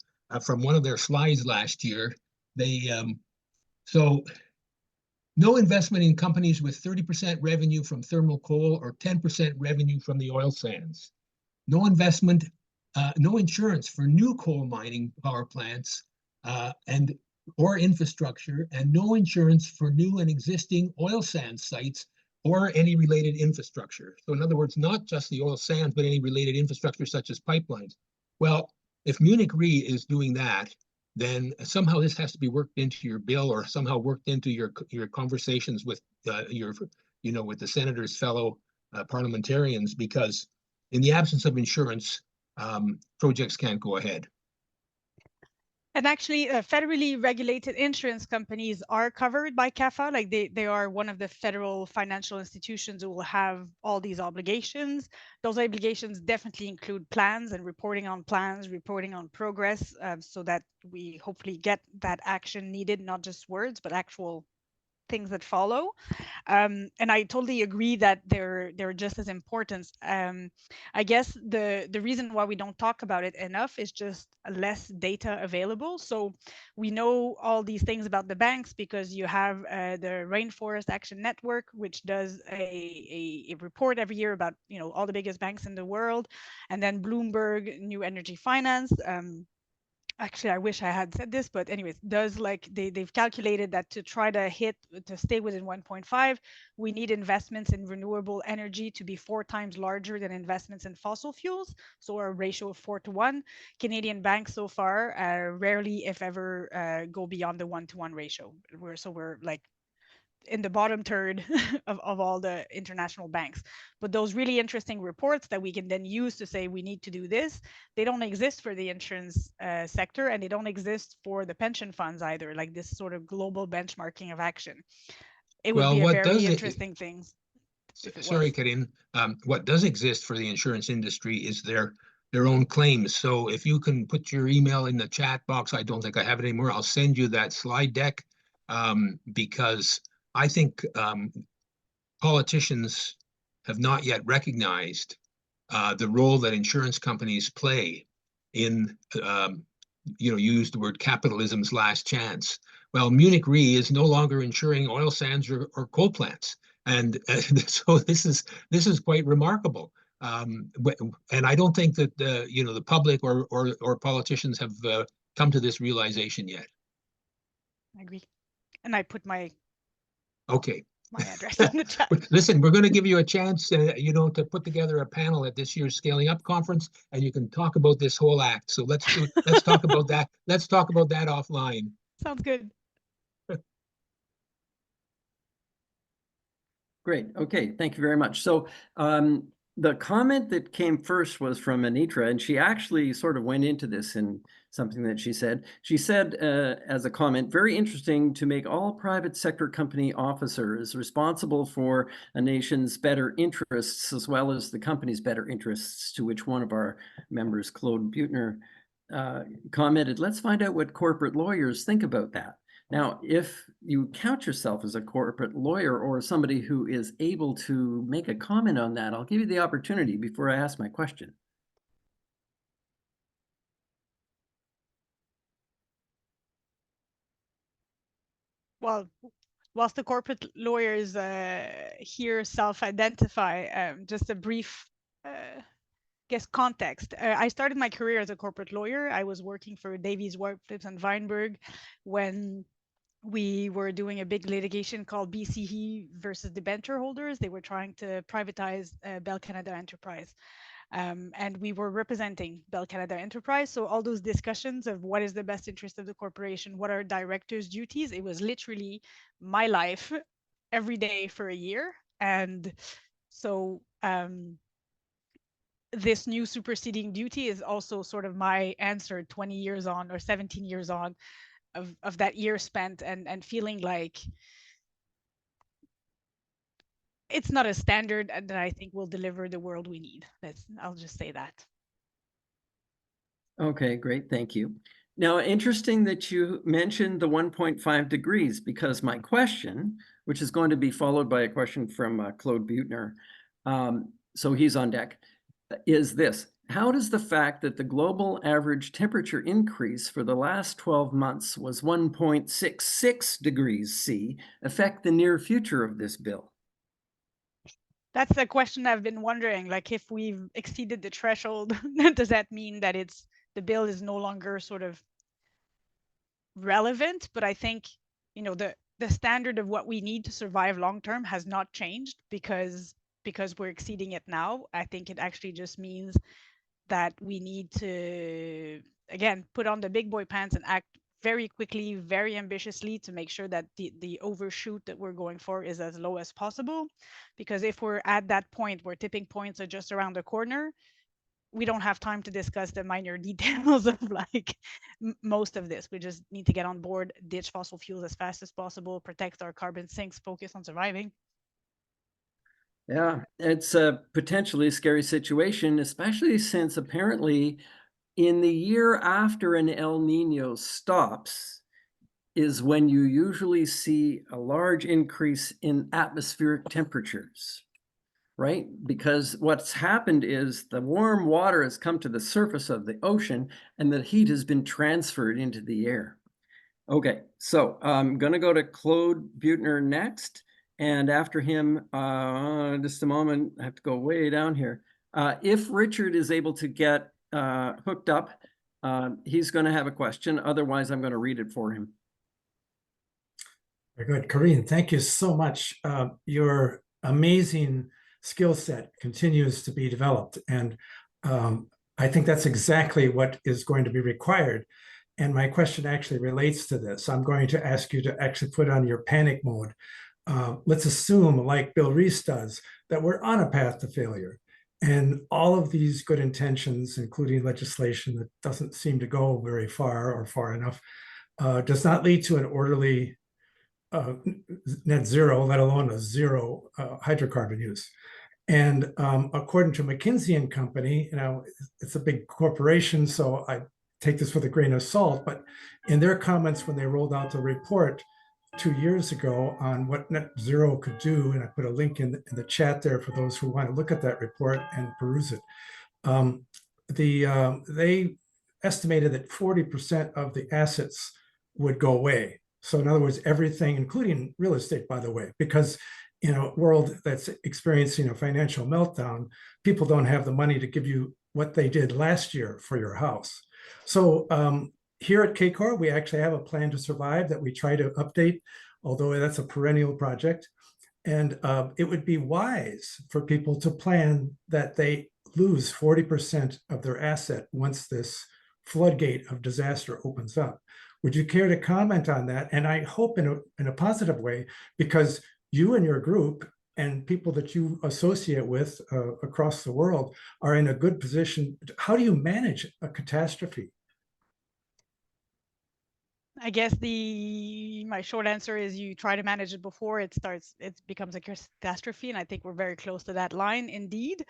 from one of their slides last year. So no investment in companies with 30% revenue from thermal coal or 10% revenue from the oil sands. No investment, no insurance for new coal mining power plants or infrastructure, and no insurance for new and existing oil sands sites or any related infrastructure. So in other words, not just the oil sands, but any related infrastructure such as pipelines. Well, if Munich Re is doing that, then somehow this has to be worked into your bill, or somehow worked into your conversations with with the senator's fellow parliamentarians, because in the absence of insurance, projects can't go ahead. And actually, federally regulated insurance companies are covered by CAFA. Like they are one of the federal financial institutions who will have all these obligations. Those obligations definitely include plans and reporting on plans, reporting on progress, so that we hopefully get that action needed, not just words, but actual things that follow. And I totally agree that they're just as important. I guess the reason why we don't talk about it enough is just less data available. So we know all these things about the banks because you have the Rainforest Action Network, which does a report every year about all the biggest banks in the world, and then Bloomberg New Energy Finance. Actually, I wish I had said this, but anyways, they've calculated that to stay within 1.5, we need investments in renewable energy to be 4 times larger than investments in fossil fuels. So a ratio of 4 to 1. Canadian banks so far rarely, if ever, go beyond the 1-to-1 ratio. We're like in the bottom third of all the international banks. But those really interesting reports that we can then use to say we need to do this, they don't exist for the insurance sector, and they don't exist for the pension funds either, like this sort of global benchmarking of action. It would be a very interesting thing. Sorry, Karine. What does exist for the insurance industry is their own claims. So if you can put your email in the chat box, I don't think I have it anymore. I'll send you that slide deck because I think politicians have not yet recognized the role that insurance companies play in, you used the word capitalism's last chance. Well, Munich Re is no longer insuring oil sands or coal plants, and so this is quite remarkable. And I don't think that the public or politicians have come to this realization yet. I agree, and I put my Okay. address in the chat. Listen, we're going to give you a chance, to put together a panel at this year's Scaling Up conference, and you can talk about this whole act. So let's talk about that. Let's talk about that offline. Sounds good. Great. Okay. Thank you very much. So the comment that came first was from Anitra, and she actually sort of went into this in something that she said. She said as a comment, very interesting to make all private sector company officers responsible for a nation's better interests as well as the company's better interests, to which one of our members, Claude Buechner, commented, let's find out what corporate lawyers think about that. Now, if you count yourself as a corporate lawyer or somebody who is able to make a comment on that, I'll give you the opportunity before I ask my question. Well, whilst the corporate lawyers here self-identify, just a brief context. I started my career as a corporate lawyer. I was working for Davies, Warflips and Weinberg when we were doing a big litigation called B.C.L versus debenture holders. They were trying to privatize Bell Canada Enterprise. And we were representing Bell Canada Enterprise. So all those discussions of what is the best interest of the corporation, what are directors' duties, it was literally my life every day for a year. And so this new superseding duty is also sort of my answer 20 years on or 17 years on of that year spent and feeling like it's not a standard that I think will deliver the world we need. I'll just say that. Okay, great. Thank you. Now, interesting that you mentioned the 1.5 degrees, because my question, which is going to be followed by a question from Claude Buechner, so he's on deck, is this. How does the fact that the global average temperature increase for the last 12 months was 1.66 degrees C affect the near future of this bill? That's a question I've been wondering, like if we've exceeded the threshold, does that mean that the bill is no longer sort of relevant? But I think, the standard of what we need to survive long term has not changed because we're exceeding it now. I think it actually just means that we need to, again, put on the big boy pants and act very quickly, very ambitiously to make sure that the overshoot that we're going for is as low as possible. Because if we're at that point where tipping points are just around the corner, we don't have time to discuss the minor details of like most of this. We just need to get on board, ditch fossil fuels as fast as possible, protect our carbon sinks, focus on surviving. Yeah, it's a potentially scary situation, especially since apparently in the year after an El Nino stops is when you usually see a large increase in atmospheric temperatures, right? Because what's happened is the warm water has come to the surface of the ocean and the heat has been transferred into the air. Okay, so I'm going to go to Claude Buechner next. And after him, just a moment, I have to go way down here. If Richard is able to get hooked up, he's going to have a question. Otherwise, I'm going to read it for him. Very good. Karine, thank you so much. Your amazing skill set continues to be developed. And I think that's exactly what is going to be required. And my question actually relates to this. I'm going to ask you to actually put on your panic mode. Let's assume, like Bill Reese does, that we're on a path to failure. And all of these good intentions, including legislation that doesn't seem to go very far or far enough, does not lead to an orderly net zero, let alone a zero hydrocarbon use. And according to McKinsey and Company, it's a big corporation, so I take this with a grain of salt, but in their comments when they rolled out the report 2 years ago on what net zero could do, and I put a link in the chat there for those who want to look at that report and peruse it. They estimated that 40% of the assets would go away. So in other words, everything, including real estate, by the way, because in a world that's experiencing a financial meltdown, people don't have the money to give you what they did last year for your house. So here at KCOR, we actually have a plan to survive that we try to update, although that's a perennial project. And it would be wise for people to plan that they lose 40% of their asset once this floodgate of disaster opens up. Would you care to comment on that? And I hope in a positive way, because you and your group and people that you associate with across the world are in a good position. How do you manage a catastrophe? I guess my short answer is you try to manage it before it becomes a catastrophe, and I think we're very close to that line indeed.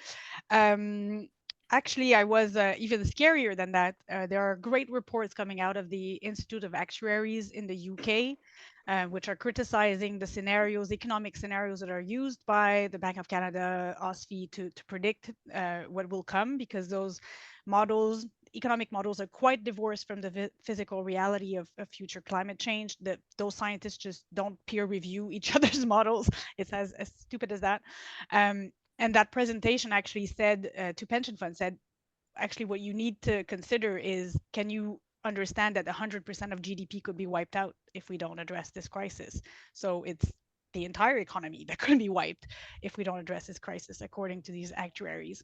Actually, I was even scarier than that. There are great reports coming out of the Institute of Actuaries in the UK, which are criticizing the scenarios, economic scenarios that are used by the Bank of Canada, OSFI to predict what will come, because those models, economic models, are quite divorced from the physical reality of future climate change. Those scientists just don't peer review each other's models. It's as stupid as that. And that presentation actually said to pension funds, said, actually what you need to consider is, can you understand that 100% of GDP could be wiped out if we don't address this crisis? So it's the entire economy that could be wiped if we don't address this crisis, according to these actuaries.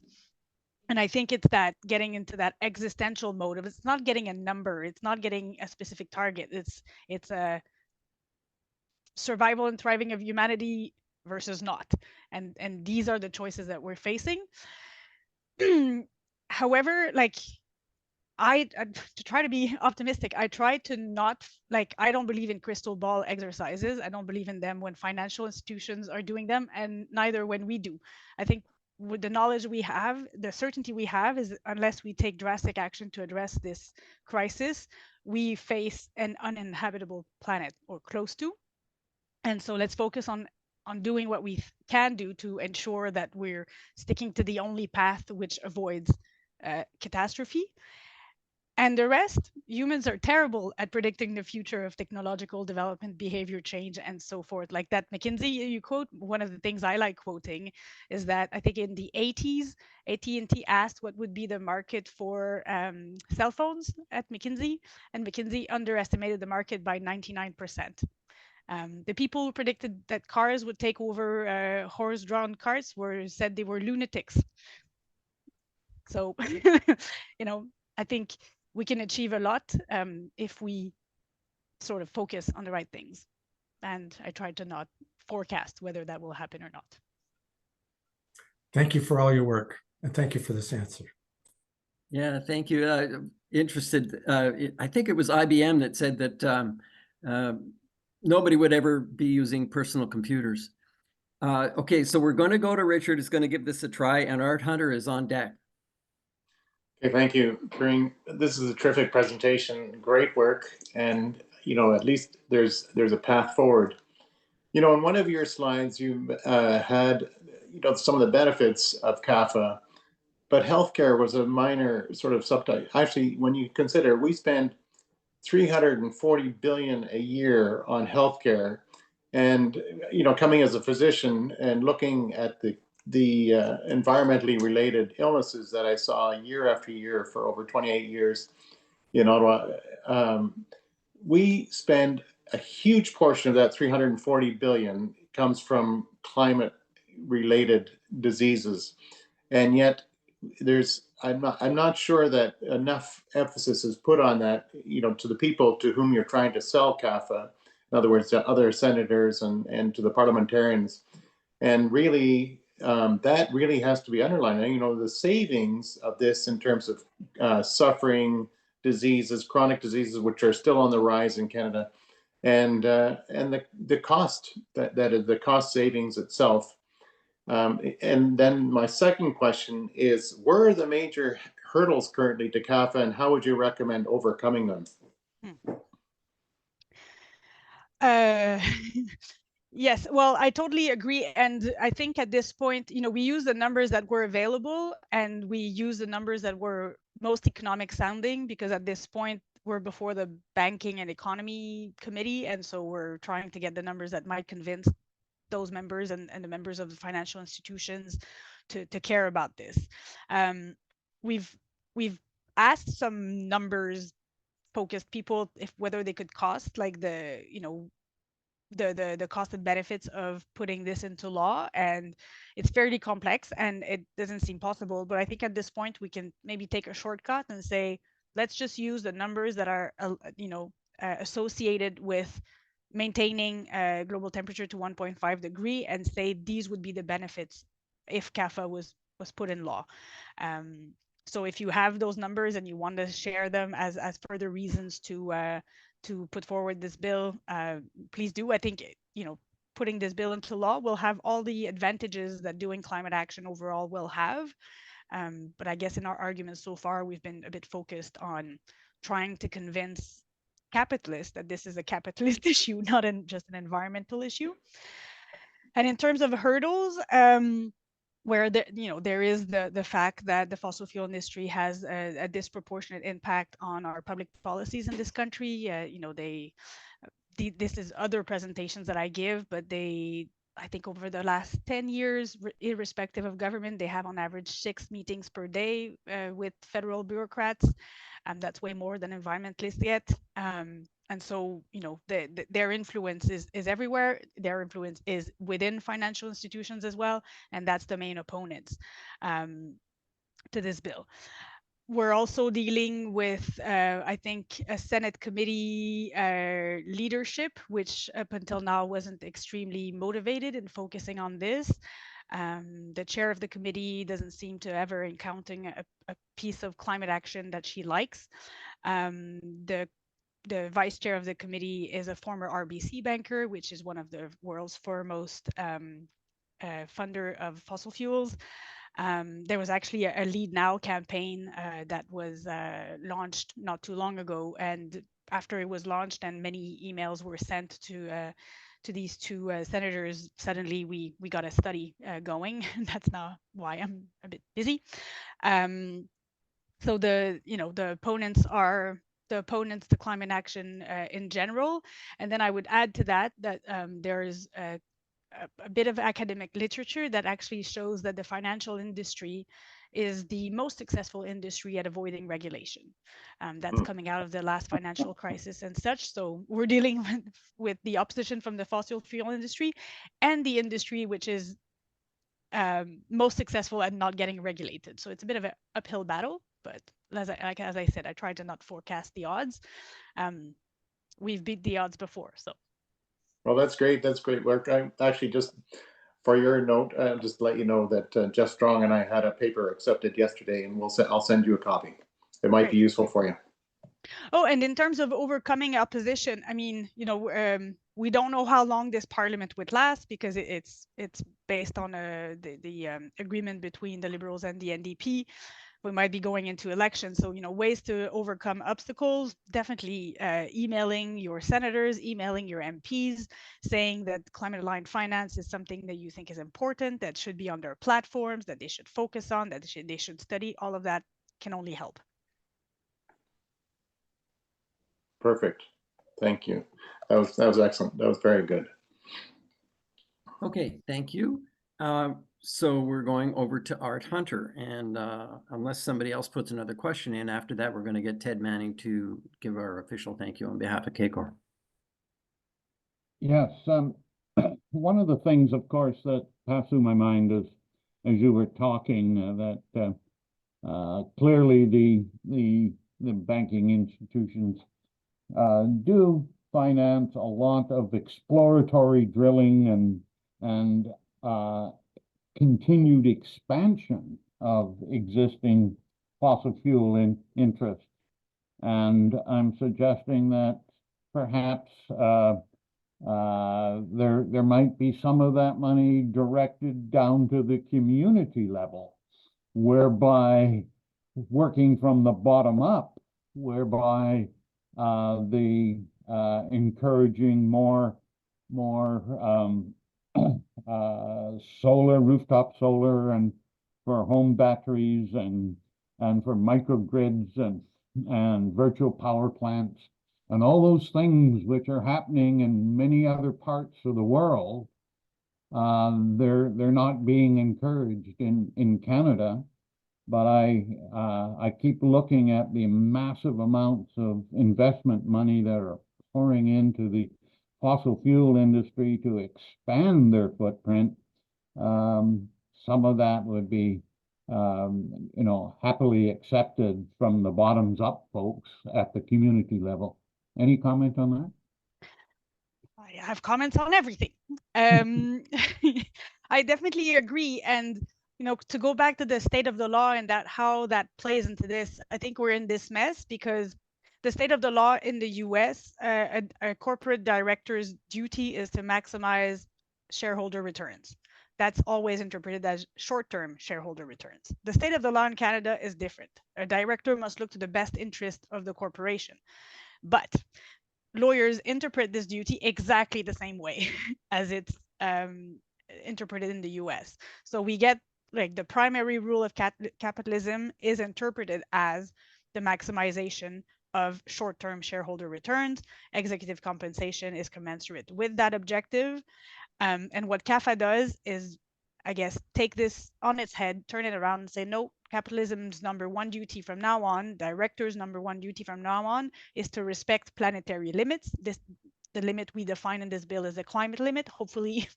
And I think it's that getting into that existential mode of, it's not getting a number, it's not getting a specific target, it's a survival and thriving of humanity versus not. And these are the choices that we're facing. However, like, to try to be optimistic, I try to not, like, I don't believe in crystal ball exercises. I don't believe in them when financial institutions are doing them, and neither when we do. I think with the knowledge we have, the certainty we have is, unless we take drastic action to address this crisis, we face an uninhabitable planet, or close to. And so let's focus on doing what we can do to ensure that we're sticking to the only path which avoids catastrophe. And the rest, humans are terrible at predicting the future of technological development, behavior change, and so forth. Like that McKinsey you quote, one of the things I like quoting is that I think in the 80s, AT&T asked what would be the market for cell phones at McKinsey, and McKinsey underestimated the market by 99%. The people who predicted that cars would take over horse-drawn carts said they were lunatics. So, you know, I think we can achieve a lot if we sort of focus on the right things. And I try to not forecast whether that will happen or not. Thank you for all your work, and thank you for this answer. Yeah, thank you. Interested. I think it was IBM that said that nobody would ever be using personal computers. Okay, so we're going to go to Richard, who's going to give this a try, and Art Hunter is on deck. Okay, thank you, Karine. This is a terrific presentation, great work, and at least there's a path forward. In one of your slides, you had some of the benefits of CAFA, but healthcare was a minor sort of subtype. Actually, when you consider, we spend $340 billion a year on healthcare, and coming as a physician and looking at the environmentally related illnesses that I saw year after year for over 28 years in Ottawa, we spend a huge portion of that $340 billion comes from climate related diseases, and yet I'm not sure that enough emphasis is put on that, to the people to whom you're trying to sell CAFA, in other words, to other senators and to the parliamentarians. And really, that really has to be underlined. The savings of this in terms of suffering, diseases, chronic diseases, which are still on the rise in Canada, and the cost that is the cost savings itself. And then my second question is, where are the major hurdles currently to CAFA, and how would you recommend overcoming them? Yes, well, I totally agree. And I think at this point, we use the numbers that were available, and we use the numbers that were most economic sounding, because at this point, we're before the Banking and Economy Committee, and so we're trying to get the numbers that might convince those members and the members of the financial institutions to care about this. We've asked some numbers focused people if whether they could cost, like the the cost and benefits of putting this into law, and it's fairly complex and it doesn't seem possible. But I think at this point we can maybe take a shortcut and say, let's just use the numbers that are associated with maintaining global temperature to 1.5 degree, and say these would be the benefits if CAFA was put in law. So if you have those numbers and you want to share them as further reasons to put forward this bill, please do. I think, putting this bill into law will have all the advantages that doing climate action overall will have. But I guess in our arguments so far, we've been a bit focused on trying to convince capitalists that this is a capitalist issue, not just an environmental issue. And in terms of hurdles, where there is the fact that the fossil fuel industry has a disproportionate impact on our public policies in this country. This is other presentations that I give, but I think over the last 10 years, irrespective of government, they have on average 6 meetings per day with federal bureaucrats. That's way more than environmentalists get. And so, their influence is everywhere. Their influence is within financial institutions as well. And that's the main opponents to this bill. We're also dealing with, I think, a Senate committee leadership, which up until now wasn't extremely motivated in focusing on this. The chair of the committee doesn't seem to ever encountering a piece of climate action that she likes. The vice chair of the committee is a former RBC banker, which is one of the world's foremost funder of fossil fuels. There was actually a Lead Now campaign that was launched not too long ago, and after it was launched and many emails were sent to these two senators, suddenly we got a study going. That's now why I'm a bit busy. So the opponents are the climate action in general, and then I would add to that there is a bit of academic literature that actually shows that the financial industry is the most successful industry at avoiding regulation. That's coming out of the last financial crisis and such. So we're dealing with the opposition from the fossil fuel industry and the industry which is most successful at not getting regulated. So it's a bit of an uphill battle, but as I said, I try to not forecast the odds. We've beat the odds before, so. Well, that's great. That's great work. I actually, just for your note, just to let you know that Jeff Strong and I had a paper accepted yesterday, and I'll send you a copy. It might be useful for you. Oh, and in terms of overcoming opposition, I mean, we don't know how long this parliament would last, because it's based on the agreement between the Liberals and the NDP. We might be going into elections. So, ways to overcome obstacles, definitely emailing your senators, emailing your MPs, saying that climate aligned finance is something that you think is important, that should be on their platforms, that they should focus on, that they should study. All of that can only help. Perfect. Thank you. That was excellent. That was very good. Okay, thank you. So we're going over to Art Hunter, and unless somebody else puts another question in, after that, we're going to get Ted Manning to give our official thank you on behalf of KCOR. Yes, one of the things, of course, that passed through my mind as you were talking, that clearly the banking institutions do finance a lot of exploratory drilling and continued expansion of existing fossil fuel interests. And I'm suggesting that perhaps there might be some of that money directed down to the community level, whereby working from the bottom up, whereby the encouraging more solar, rooftop solar, and for home batteries and for microgrids and virtual power plants and all those things which are happening in many other parts of the world. They're not being encouraged in Canada, but I keep looking at the massive amounts of investment money that are pouring into the fossil fuel industry to expand their footprint. Some of that would be, happily accepted from the bottoms up folks at the community level. Any comment on that? I have comments on everything. I definitely agree. And, to go back to the state of the law and how that plays into this, I think we're in this mess because the state of the law in the US, a corporate director's duty is to maximize shareholder returns. That's always interpreted as short-term shareholder returns. The state of the law in Canada is different. A director must look to the best interest of the corporation. But lawyers interpret this duty exactly the same way as it's interpreted in the US. So we get the primary rule of capitalism is interpreted as the maximization of short-term shareholder returns. Executive compensation is commensurate with that objective. And what CAFA does is, I guess, take this on its head, turn it around and say, no, capitalism's number one duty from now on, directors' number one duty from now on is to respect planetary limits. The limit we define in this bill is a climate limit. Hopefully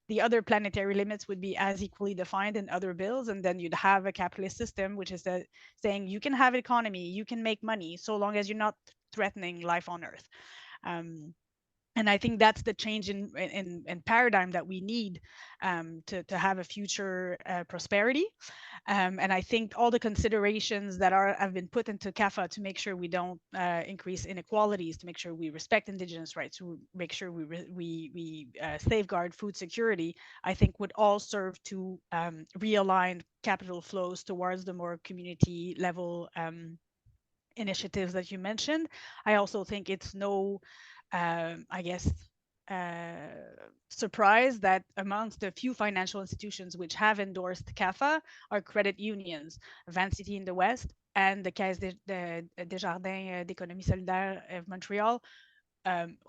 the other planetary limits would be as equally defined in other bills. And then you'd have a capitalist system, which is saying you can have economy, you can make money, so long as you're not threatening life on Earth. And I think that's the change in paradigm that we need to have a future prosperity. And I think all the considerations that have been put into CAFA to make sure we don't increase inequalities, to make sure we respect Indigenous rights, to make sure we safeguard food security, I think would all serve to realign capital flows towards the more community level initiatives that you mentioned. I also think it's no surprise that amongst the few financial institutions which have endorsed CAFA are credit unions, Vancity in the West and the Caisse Desjardins d'Économie Solidaire of Montreal,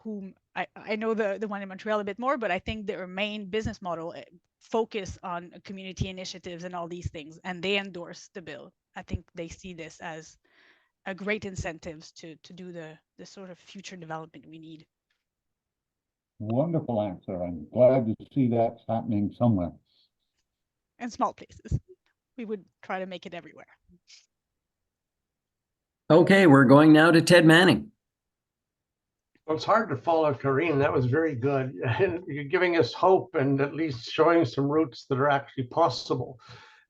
whom I know the one in Montreal a bit more, but I think their main business model focus on community initiatives and all these things, and they endorse the bill. I think they see this as a great incentives to do the sort of future development we need. Wonderful answer. I'm glad to see that's happening somewhere. In small places. We would try to make it everywhere. Okay, we're going now to Ted Manning. Well, it's hard to follow, Karine. That was very good. You're giving us hope and at least showing some routes that are actually possible.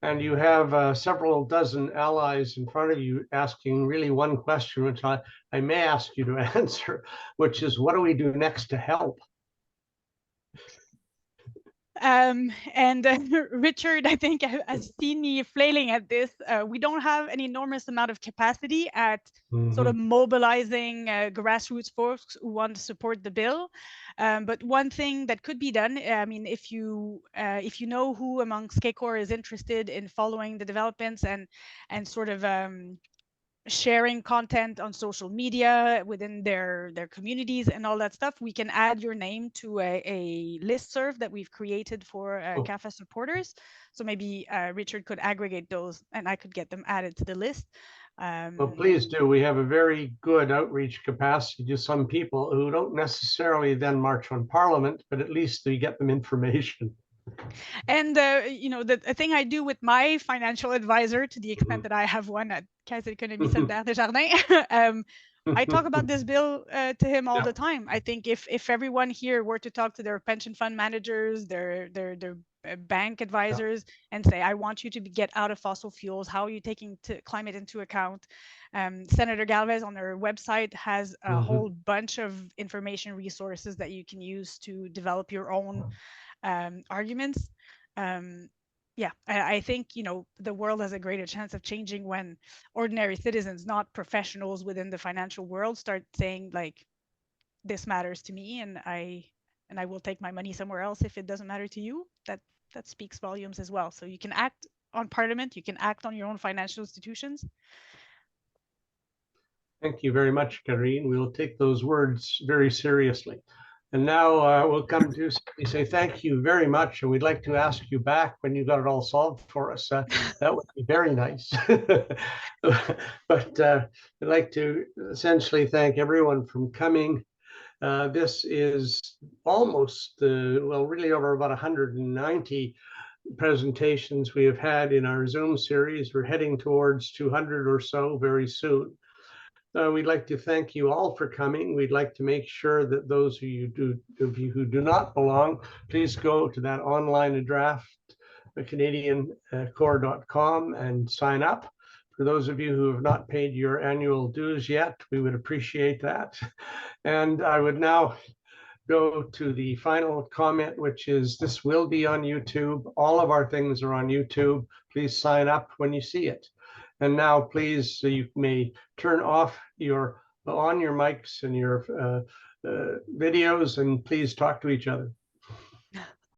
And you have several dozen allies in front of you asking really one question, which I may ask you to answer, which is, what do we do next to help? Richard, I think, has seen me flailing at this. We don't have an enormous amount of capacity at sort of mobilizing grassroots folks who want to support the bill. But one thing that could be done, I mean, if you know who among SCACOR is interested in following the developments and sort of sharing content on social media within their communities and all that stuff, we can add your name to a listserv that we've created for CAFA supporters. So maybe Richard could aggregate those and I could get them added to the list. Well, please do. We have a very good outreach capacity to some people who don't necessarily then march on Parliament, but at least we get them information. And the thing I do with my financial advisor, to the extent that I have one at Caisse d'Économie Solidaire Desjardins, I talk about this bill to him all the time. I think if everyone here were to talk to their pension fund managers, their bank advisors, and say, I want you to get out of fossil fuels, how are you taking climate into account? Senator Galvez on her website has a whole bunch of information resources that you can use to develop your own arguments. I think the world has a greater chance of changing when ordinary citizens, not professionals within the financial world, start saying like, this matters to me and I will take my money somewhere else if it doesn't matter to you. That speaks volumes as well. So you can act on Parliament, you can act on your own financial institutions. Thank you very much, Karine. We'll take those words very seriously. And now we'll come to say thank you very much. And we'd like to ask you back when you got it all solved for us. That would be very nice. But I'd like to essentially thank everyone from coming. This is almost, well, really over about 190 presentations we have had in our Zoom series. We're heading towards 200 or so very soon. We'd like to thank you all for coming. We'd like to make sure that those of you who do not belong, please go to that online draft, canadiancore.com, and sign up. For those of you who have not paid your annual dues yet, we would appreciate that. And I would now go to the final comment, which is this will be on YouTube. All of our things are on YouTube. Please sign up when you see it. And now, please, you may turn off on your mics and your videos, and please talk to each other.